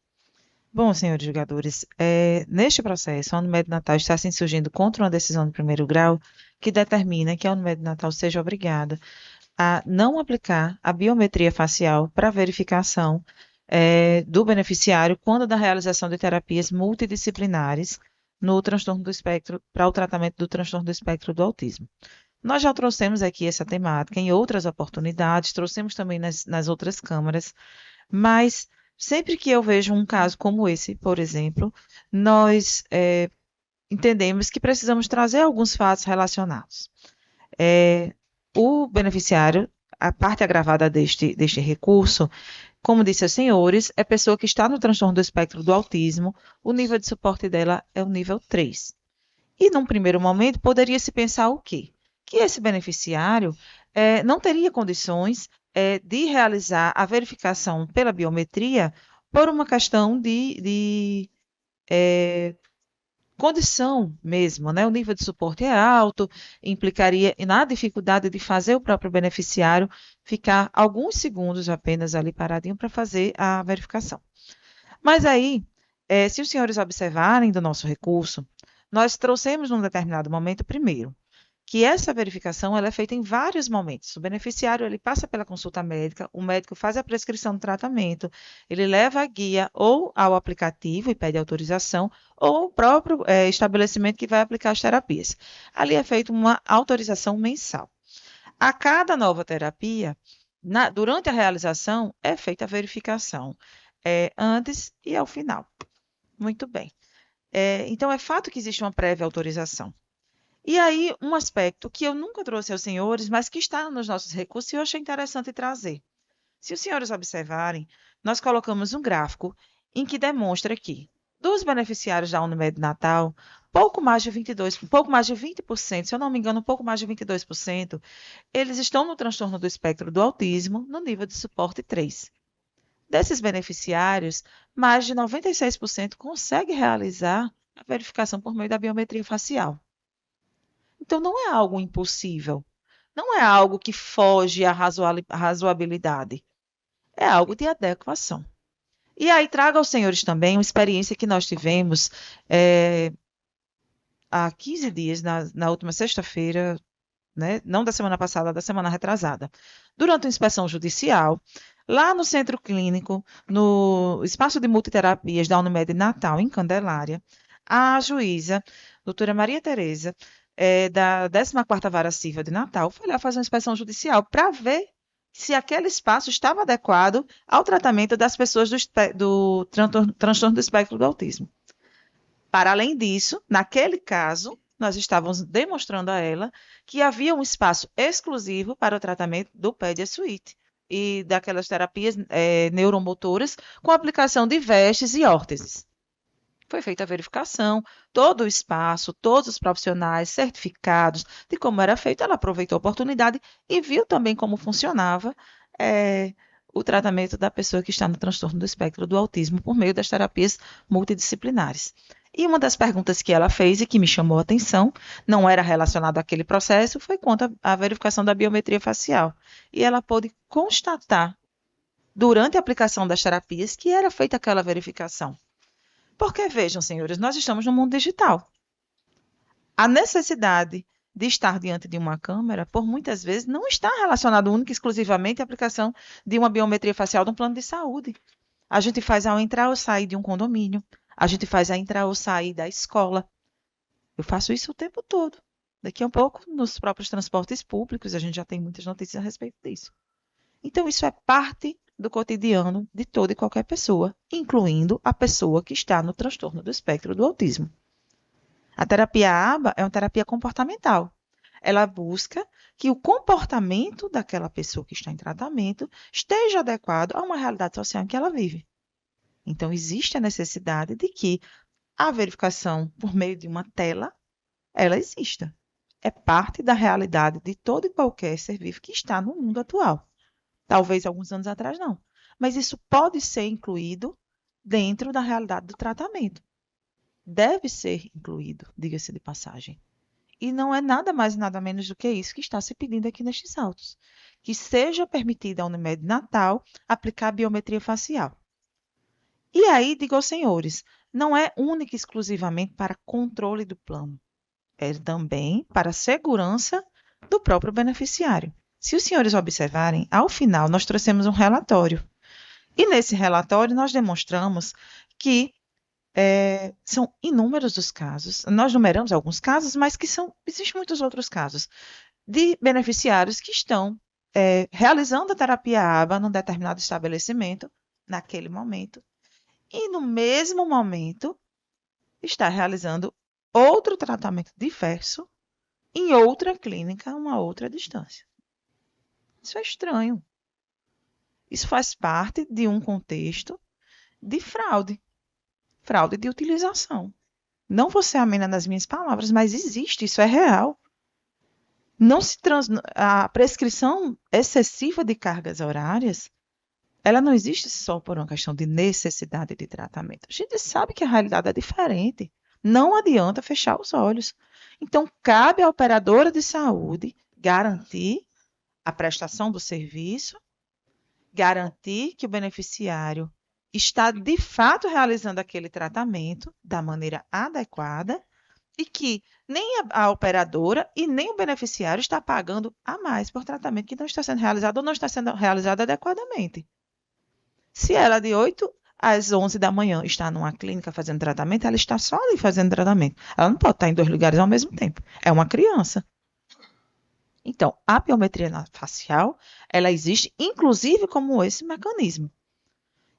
Bom, senhores julgadores, neste processo, a Unimed Natal está se insurgindo contra uma decisão de primeiro grau que determina que a Unimed Natal seja obrigada a não aplicar a biometria facial para verificação do beneficiário quando da realização de terapias multidisciplinares no transtorno do espectro, para o tratamento do transtorno do espectro do autismo. Nós já trouxemos aqui essa temática em outras oportunidades, trouxemos também nas outras câmaras, mas sempre que eu vejo um caso como esse, por exemplo, nós entendemos que precisamos trazer alguns fatos relacionados. O beneficiário, a parte agravada deste recurso, como disse aos senhores, é pessoa que está no transtorno do espectro do autismo, o nível de suporte dela é o nível 3. E, num primeiro momento, poderia-se pensar o quê? Que esse beneficiário não teria condições de realizar a verificação pela biometria por uma questão de condição mesmo, né? O nível de suporte é alto, implicaria na dificuldade de fazer o próprio beneficiário ficar alguns segundos apenas ali paradinho para fazer a verificação. Mas aí, se os senhores observarem do nosso recurso, nós trouxemos num determinado momento, primeiro, que essa verificação ela é feita em vários momentos. O beneficiário ele passa pela consulta médica, o médico faz a prescrição do tratamento, ele leva a guia ou ao aplicativo e pede autorização, ou o próprio estabelecimento que vai aplicar as terapias. Ali é feita uma autorização mensal. A cada nova terapia, durante a realização, é feita a verificação antes e ao final. Muito bem. Então, é fato que existe uma prévia autorização. E aí, um aspecto que eu nunca trouxe aos senhores, mas que está nos nossos recursos e eu achei interessante trazer. Se os senhores observarem, nós colocamos um gráfico em que demonstra que, dos beneficiários da Unimed Natal, pouco mais de 20%, se eu não me engano, pouco mais de 22%, eles estão no transtorno do espectro do autismo, no nível de suporte 3. Desses beneficiários, mais de 96% consegue realizar a verificação por meio da biometria facial. Então, não é algo impossível. Não é algo que foge à razoabilidade. É algo de adequação. E aí, trago aos senhores também uma experiência que nós tivemos há 15 dias, na última sexta-feira, né? Não da semana passada, da semana retrasada. Durante uma inspeção judicial, lá no centro clínico, no espaço de multiterapias da Unimed Natal, em Candelária, a juíza, doutora Maria Tereza, da 14ª Vara Civil de Natal, foi lá fazer uma inspeção judicial para ver se aquele espaço estava adequado ao tratamento das pessoas do transtorno do espectro do autismo. Para além disso, naquele caso, nós estávamos demonstrando a ela que havia um espaço exclusivo para o tratamento do Pedia Suite e daquelas terapias neuromotoras com aplicação de vestes e órteses. Foi feita a verificação, todo o espaço, todos os profissionais certificados de como era feito, ela aproveitou a oportunidade e viu também como funcionava o tratamento da pessoa que está no transtorno do espectro do autismo por meio das terapias multidisciplinares. E uma das perguntas que ela fez e que me chamou a atenção, não era relacionada àquele processo, foi quanto à verificação da biometria facial. E ela pôde constatar, durante a aplicação das terapias, que era feita aquela verificação. Porque, vejam, senhores, nós estamos no mundo digital. A necessidade de estar diante de uma câmera, por muitas vezes, não está relacionado única e exclusivamente à aplicação de uma biometria facial de um plano de saúde. A gente faz ao entrar ou sair de um condomínio. A gente faz ao entrar ou sair da escola. Eu faço isso o tempo todo. Daqui a um pouco, nos próprios transportes públicos, a gente já tem muitas notícias a respeito disso. Então, isso é parte do cotidiano de toda e qualquer pessoa, incluindo a pessoa que está no transtorno do espectro do autismo. A terapia ABA é uma terapia comportamental. Ela busca que o comportamento daquela pessoa que está em tratamento esteja adequado a uma realidade social em que ela vive. Então, existe a necessidade de que a verificação por meio de uma tela, ela exista. É parte da realidade de todo e qualquer ser vivo que está no mundo atual. Talvez alguns anos atrás não. Mas isso pode ser incluído dentro da realidade do tratamento. Deve ser incluído, diga-se de passagem. E não é nada mais e nada menos do que isso que está se pedindo aqui nestes autos. Que seja permitida à Unimed Natal aplicar a biometria facial. E aí, digo aos senhores, não é única e exclusivamente para controle do plano. É também para a segurança do próprio beneficiário. Se os senhores observarem, ao final nós trouxemos um relatório. E nesse relatório nós demonstramos que são inúmeros os casos, nós numeramos alguns casos, mas que existem muitos outros casos, de beneficiários que estão realizando a terapia ABA num determinado estabelecimento, naquele momento, e no mesmo momento está realizando outro tratamento diverso em outra clínica, a uma outra distância. Isso é estranho. Isso faz parte de um contexto de fraude. Fraude de utilização. Não vou ser amena nas minhas palavras, mas existe, isso é real. A prescrição excessiva de cargas horárias, ela não existe só por uma questão de necessidade de tratamento. A gente sabe que a realidade é diferente. Não adianta fechar os olhos. Então, cabe à operadora de saúde garantir a prestação do serviço, garantir que o beneficiário está, de fato, realizando aquele tratamento da maneira adequada e que nem a operadora e nem o beneficiário está pagando a mais por tratamento que não está sendo realizado ou não está sendo realizado adequadamente. Se ela de 8 às 11 da manhã está numa clínica fazendo tratamento, ela está só ali fazendo tratamento. Ela não pode estar em 2 lugares ao mesmo tempo. É uma criança. Então, a biometria facial, ela existe inclusive como esse mecanismo.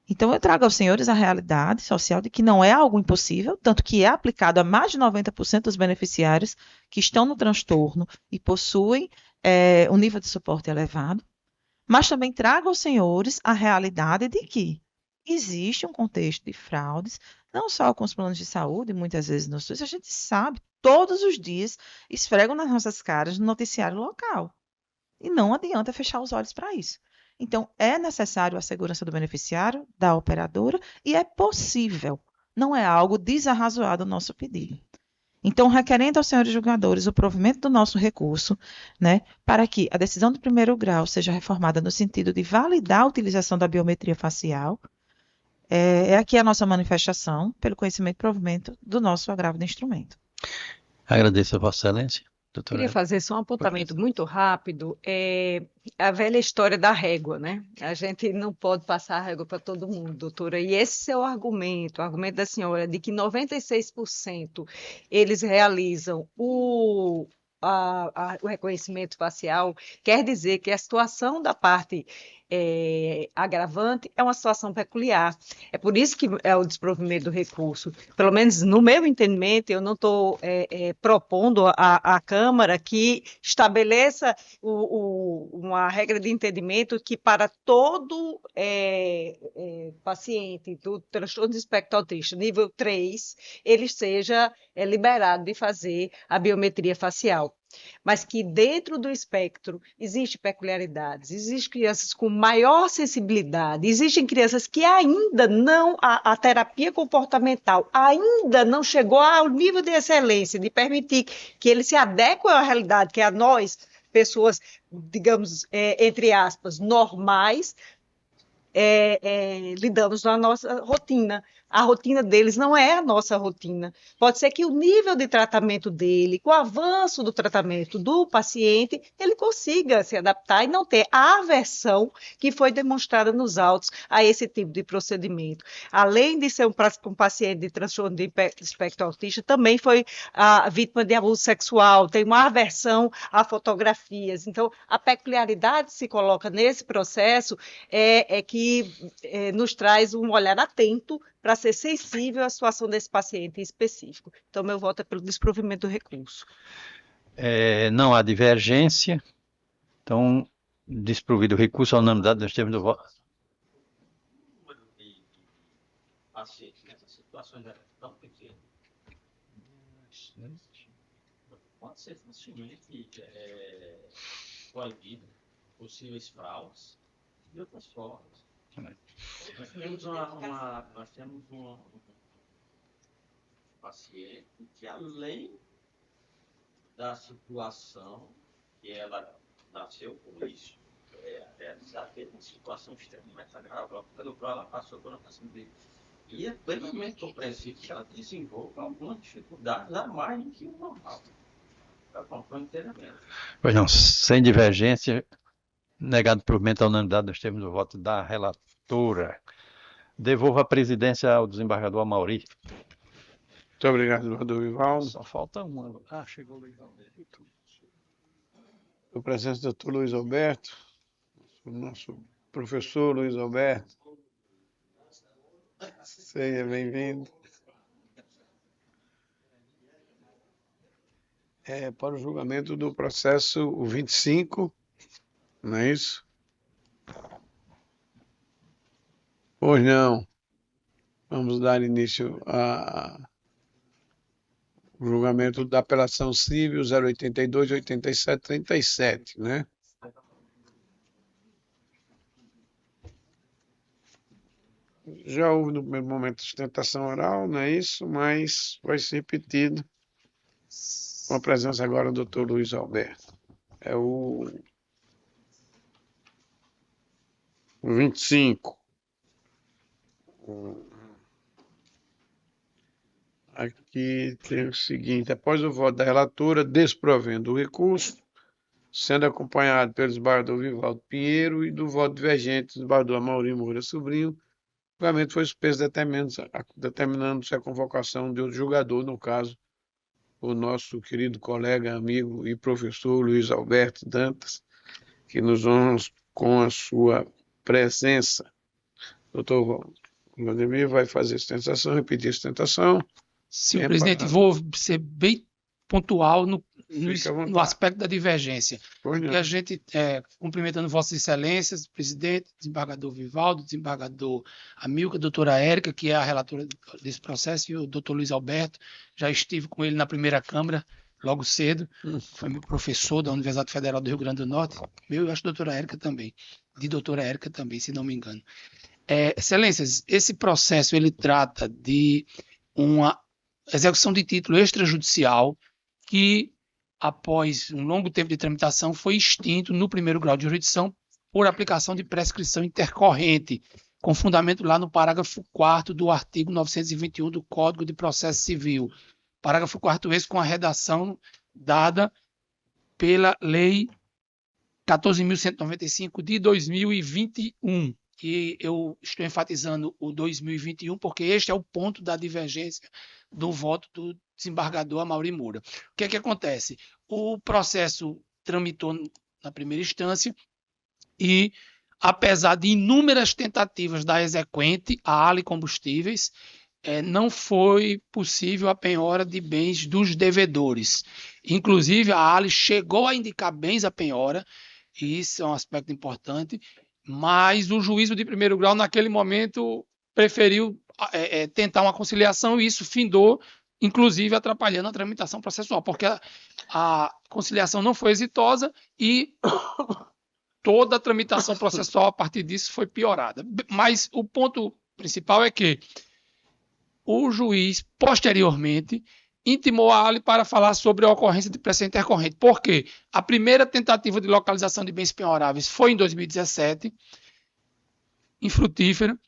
Então, eu trago aos senhores a realidade social de que não é algo impossível, tanto que é aplicado a mais de 90% dos beneficiários que estão no transtorno e possuem um nível de suporte elevado, mas também trago aos senhores a realidade de que existe um contexto de fraudes, não só com os planos de saúde, muitas vezes no SUS, a gente sabe, todos os dias esfregam nas nossas caras no noticiário local. E não adianta fechar os olhos para isso. Então, é necessário a segurança do beneficiário, da operadora, e é possível. Não é algo desarrazoado o nosso pedido. Então, requerendo aos senhores julgadores o provimento do nosso recurso, né, para que a decisão de primeiro grau seja reformada no sentido de validar a utilização da biometria facial, é aqui a nossa manifestação pelo conhecimento e provimento do nosso agravo de instrumento. Agradeço a Vossa Excelência. Doutora Queria Érica. fazer só um apontamento muito rápido. A velha história da régua, né? A gente não pode passar a régua para todo mundo, doutora. E esse é o argumento da senhora, de que 96% eles realizam o reconhecimento facial, quer dizer que a situação da parte agravante é uma situação peculiar. É por isso que é o desprovimento do recurso. Pelo menos no meu entendimento, eu não estou propondo à Câmara que estabeleça uma regra de entendimento que para todo paciente do transtorno de espectro autista nível 3, ele seja liberado de fazer a biometria facial. Mas que dentro do espectro existem peculiaridades, existem crianças com maior sensibilidade, existem crianças que ainda não, a terapia comportamental ainda não chegou ao nível de excelência, de permitir que ele se adeque à realidade, que a nós, pessoas, digamos, entre aspas, normais, lidamos na nossa rotina. A rotina deles não é a nossa rotina. Pode ser que o nível de tratamento dele, com o avanço do tratamento do paciente, ele consiga se adaptar e não ter a aversão que foi demonstrada nos autos a esse tipo de procedimento. Além de ser um paciente de transtorno de espectro autista, também foi a vítima de abuso sexual, tem uma aversão a fotografias. Então, a peculiaridade que se coloca nesse processo que nos traz um olhar atento para ser sensível à situação desse paciente em específico. Então, meu voto é pelo desprovimento do recurso. Não há divergência, então, desprovido o recurso à unanimidade, nós temos do voto. O número de pacientes nessas situações é tão pequeno. Pode ser facilmente proibido possíveis fraudes de outras formas. Nós temos um paciente que, além da situação que ela nasceu com isso, ela teve uma situação extremamente agravável, pelo qual ela passou por uma passagem. E é plenamente compreensível que ela desenvolva algumas dificuldades a mais do que o normal. Eu concordo inteiramente. Pois não, sem divergência, negado provimento à unanimidade, nós temos o voto da relatora. Devolvo a presidência ao desembargador Amauri. Muito obrigado, doutor Vivaldo. Só falta uma. Chegou o Luiz Alberto. A presença do doutor Luiz Alberto, o nosso professor Luiz Alberto. Seja bem-vindo. Para o julgamento do processo 25, não é isso? Pois não. Vamos dar início ao julgamento da apelação civil 082, 87, 37, né? Já houve no primeiro momento sustentação oral, não é isso? Mas vai ser repetido com a presença agora do doutor Luiz Alberto. É o 25. Aqui tem o seguinte: após o voto da relatora, desprovendo o recurso, sendo acompanhado pelo desembargador Vivaldo Pinheiro e do voto divergente do desembargador Amaury Moura Sobrinho, o julgamento foi suspenso, determinando-se a convocação de outro julgador, no caso, o nosso querido colega, amigo e professor Luiz Alberto Dantas, que nos honra com a sua presença. Doutor Vladimir vai fazer a sustentação, repetir a sustentação. Senhor presidente, vou ser bem pontual no aspecto da divergência. Porque a gente, cumprimentando Vossas Excelências, presidente, desembargador Vivaldo, desembargador Amilcar, doutora Érica, que é a relatora desse processo, e o doutor Luiz Alberto, já estive com ele na primeira Câmara, logo cedo, foi meu professor da Universidade Federal do Rio Grande do Norte, meu, eu acho doutora Érica também, se não me engano. Excelências, esse processo, ele trata de uma execução de título extrajudicial que, após um longo tempo de tramitação, foi extinto no primeiro grau de jurisdição por aplicação de prescrição intercorrente, com fundamento lá no parágrafo 4º do artigo 921 do Código de Processo Civil. Parágrafo 4º esse com a redação dada pela Lei 14.195 de 2021. E eu estou enfatizando o 2021 porque este é o ponto da divergência do voto do desembargador Amaury Moura. O que é que acontece? O processo tramitou na primeira instância e, apesar de inúmeras tentativas da exequente, a Ali Combustíveis, não foi possível a penhora de bens dos devedores. Inclusive, a Ali chegou a indicar bens à penhora, e isso é um aspecto importante, mas o juízo de primeiro grau, naquele momento, preferiu tentar uma conciliação e isso findou, inclusive, atrapalhando a tramitação processual, porque a conciliação não foi exitosa e toda a tramitação processual a partir disso foi piorada. Mas o ponto principal é que o juiz, posteriormente, intimou a Ali para falar sobre a ocorrência de pressão intercorrente. Por quê? A primeira tentativa de localização de bens penhoráveis foi em 2017, infrutífera,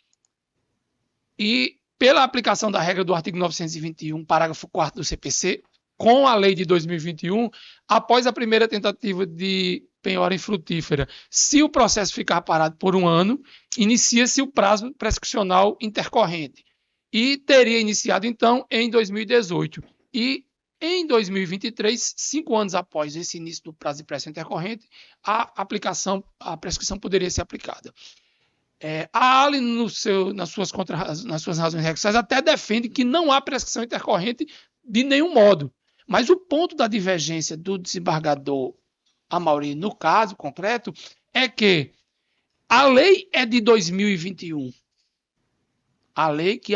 e pela aplicação da regra do artigo 921, parágrafo 4º do CPC, com a lei de 2021, após a primeira tentativa de penhora infrutífera, se o processo ficar parado por 1 ano, inicia-se o prazo prescricional intercorrente. E teria iniciado, então, em 2018. E em 2023, 5 anos após esse início do prazo de pressão intercorrente, a prescrição poderia ser aplicada. A Ali, nas suas razões recursais, até defende que não há prescrição intercorrente de nenhum modo. Mas o ponto da divergência do desembargador Amaury, no caso concreto, é que a lei é de 2021. A lei que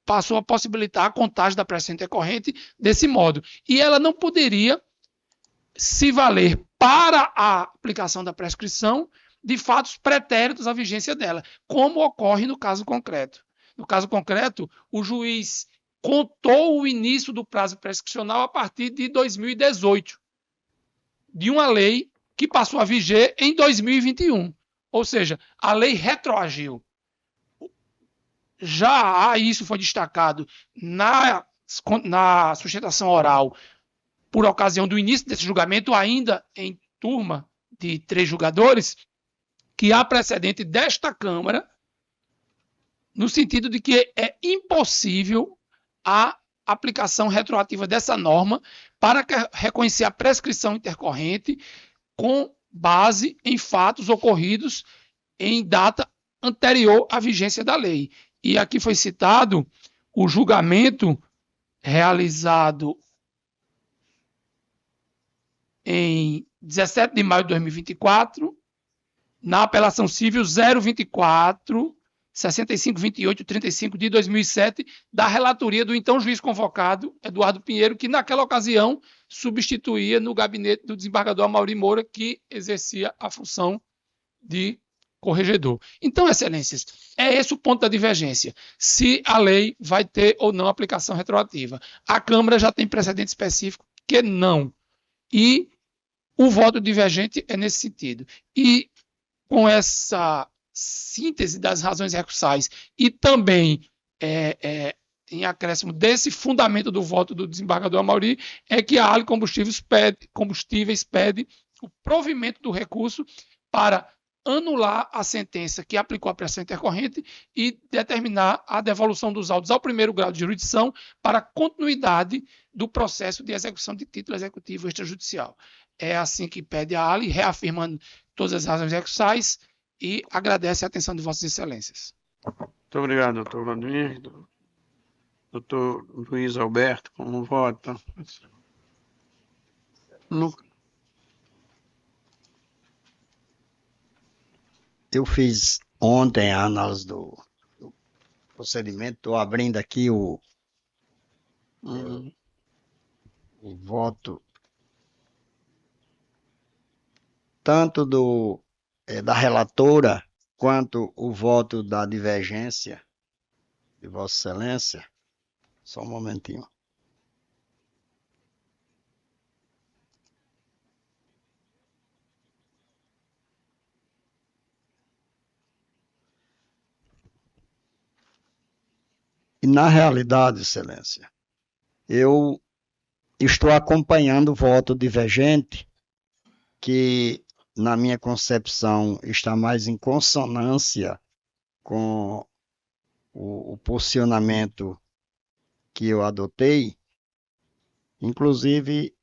passou a possibilitar a contagem da pressão intercorrente desse modo. E ela não poderia se valer para a aplicação da prescrição de fatos pretéritos à vigência dela, como ocorre no caso concreto. No caso concreto, o juiz contou o início do prazo prescricional a partir de 2018, de uma lei que passou a viger em 2021. Ou seja, a lei retroagiu. Já isso foi destacado na sustentação oral por ocasião do início desse julgamento, ainda em turma de 3 julgadores, que há precedente desta Câmara no sentido de que é impossível a aplicação retroativa dessa norma para reconhecer a prescrição intercorrente com base em fatos ocorridos em data anterior à vigência da lei. E aqui foi citado o julgamento realizado em 17 de maio de 2024, na apelação civil 024 6528 35 de 2007, da relatoria do então juiz convocado, Eduardo Pinheiro, que naquela ocasião substituía no gabinete do desembargador Amaury Moura, que exercia a função de corregedor. Então, excelências, é esse o ponto da divergência. Se a lei vai ter ou não aplicação retroativa. A Câmara já tem precedente específico que não. E o voto divergente é nesse sentido. E com essa síntese das razões recursais e também em acréscimo desse fundamento do voto do desembargador Amaury, é que a Ali Combustíveis pede o provimento do recurso para anular a sentença que aplicou a pressão intercorrente e determinar a devolução dos autos ao primeiro grau de jurisdição para continuidade do processo de execução de título executivo extrajudicial. É assim que pede a Ali, reafirmando todas as razões excursais e agradece a atenção de Vossas Excelências. Muito obrigado, doutor Vladimir. Doutor Luiz Alberto, como vota? Eu fiz ontem a análise do procedimento, estou abrindo aqui o voto tanto da relatora quanto o voto da divergência de Vossa Excelência. Só um momentinho. E, na realidade, Excelência, eu estou acompanhando o voto divergente, que, na minha concepção, está mais em consonância com o posicionamento que eu adotei. Inclusive,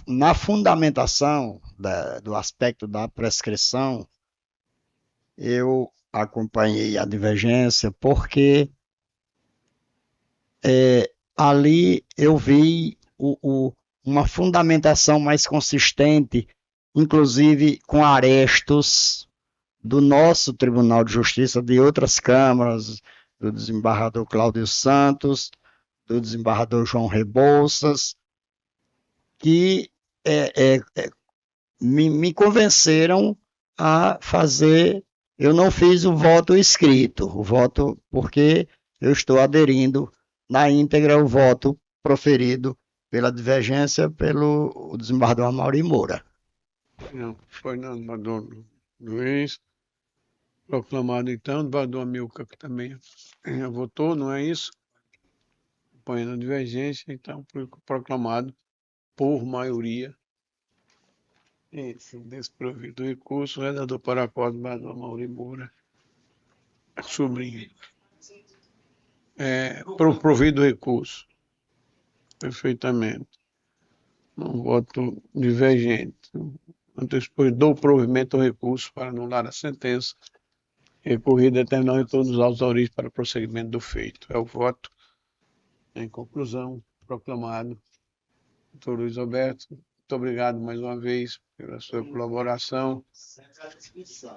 na fundamentação do aspecto da prescrição, eu acompanhei a divergência porque ali eu vi uma fundamentação mais consistente, inclusive com arestos do nosso Tribunal de Justiça, de outras câmaras, do desembargador Cláudio Santos, do desembargador João Rebouças, que me convenceram a fazer. Eu não fiz o voto escrito, o voto porque eu estou aderindo na íntegra ao voto proferido pela divergência pelo desembargador Amaury Moura. Não, foi não, desembargador Luiz. Proclamado então, o desembargador Amilcar, que também votou, não é isso? Apoiando a divergência, então, proclamado por maioria. Isso, desprovido do recurso, o redator para qual desembargador Amaury Moura, sobrinho. Provido do recurso. Perfeitamente. Um voto divergente. Depois do provimento do recurso para anular a sentença, recorrido e determinar o retorno dos autos à origem para prosseguimento do feito. É o voto, em conclusão, proclamado. Doutor Luiz Alberto, muito obrigado mais uma vez pela sua colaboração.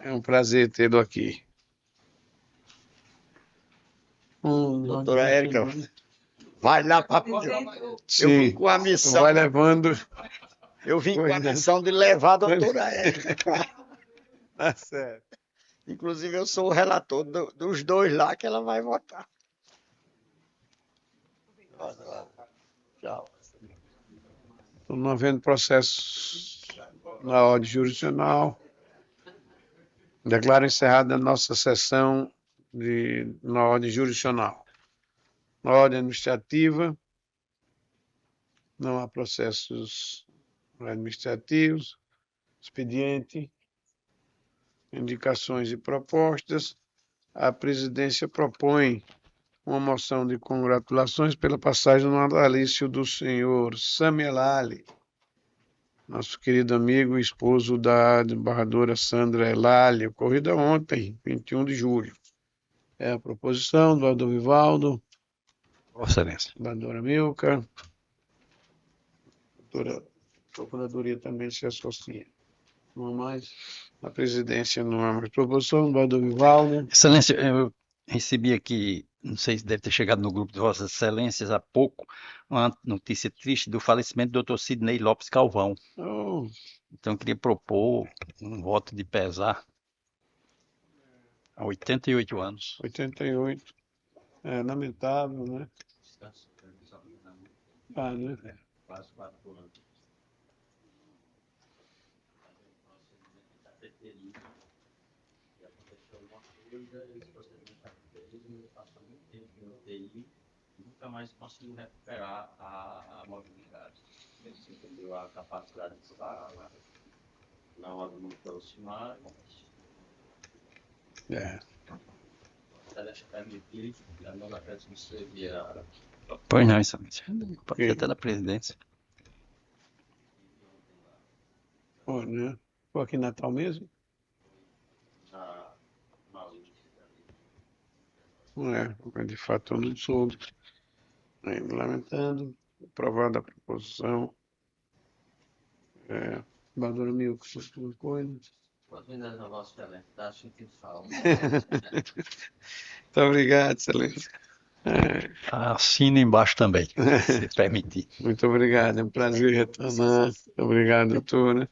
É um prazer tê-lo aqui. Doutora Érica, vai lá para... Eu vim com a missão... Vai levando... Eu vim com a missão de levar a doutora Érica. Tá certo. Inclusive, eu sou o relator dos dois lá que ela vai votar. Tchau. Estou não havendo processo na ordem jurisdicional. Declaro encerrada a nossa sessão na ordem jurisdicional. Na ordem administrativa, não há processos administrativos, expediente, indicações e propostas. A presidência propõe uma moção de congratulações pela passagem no natalício do senhor Samuel Ali, nosso querido amigo e esposo da desembargadora Sandra Elália, ocorrida ontem, 21 de julho. É a proposição do desembargador Vivaldo, Vossa Excelência. desembargadora Milka, a Procuradoria também se associa. Não há mais. A presidência não há mais proposição, desembargador Vivaldo. Excelência, eu recebi aqui, não sei se deve ter chegado no grupo de Vossas Excelências há pouco, uma notícia triste do falecimento do Dr. Sidney Lopes Calvão. Oh. Então, eu queria propor um voto de pesar há 88 anos. 88. É lamentável, né? Né? Quase 4 anos. E aconteceu alguma coisa, esse procedimento está feliz. ele passou muito tempo em UTI e nunca mais conseguiu recuperar a mobilidade. Ele se perdeu a capacidade de falar na hora de aproximar. Deixa permitir, a nova peça que você via. Pois não, excelência. Pode ser até da presidência. Foi, né? Foi aqui em Natal mesmo? De fato eu não soube. Lamentando, aprovada a proposição. Badora Mil, que foi uma coisa. Pode vir das nossas excelências, acho que fala. Muito obrigado, excelência. Assina embaixo também, se permitir. Muito obrigado, é um prazer retornar. Obrigado, doutora.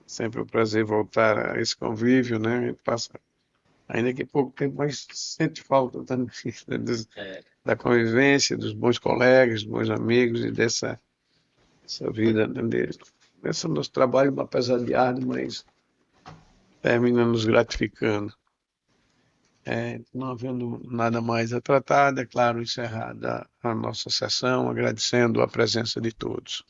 Sempre um prazer voltar a esse convívio, né? A gente passa, ainda que pouco tempo, mas sente falta também da convivência, dos bons colegas, dos bons amigos e dessa vida dele. Esse é o nosso trabalho, apesar de árduo, mas termina nos gratificando. Não havendo nada mais a tratar, é claro, encerrada a nossa sessão, agradecendo a presença de todos.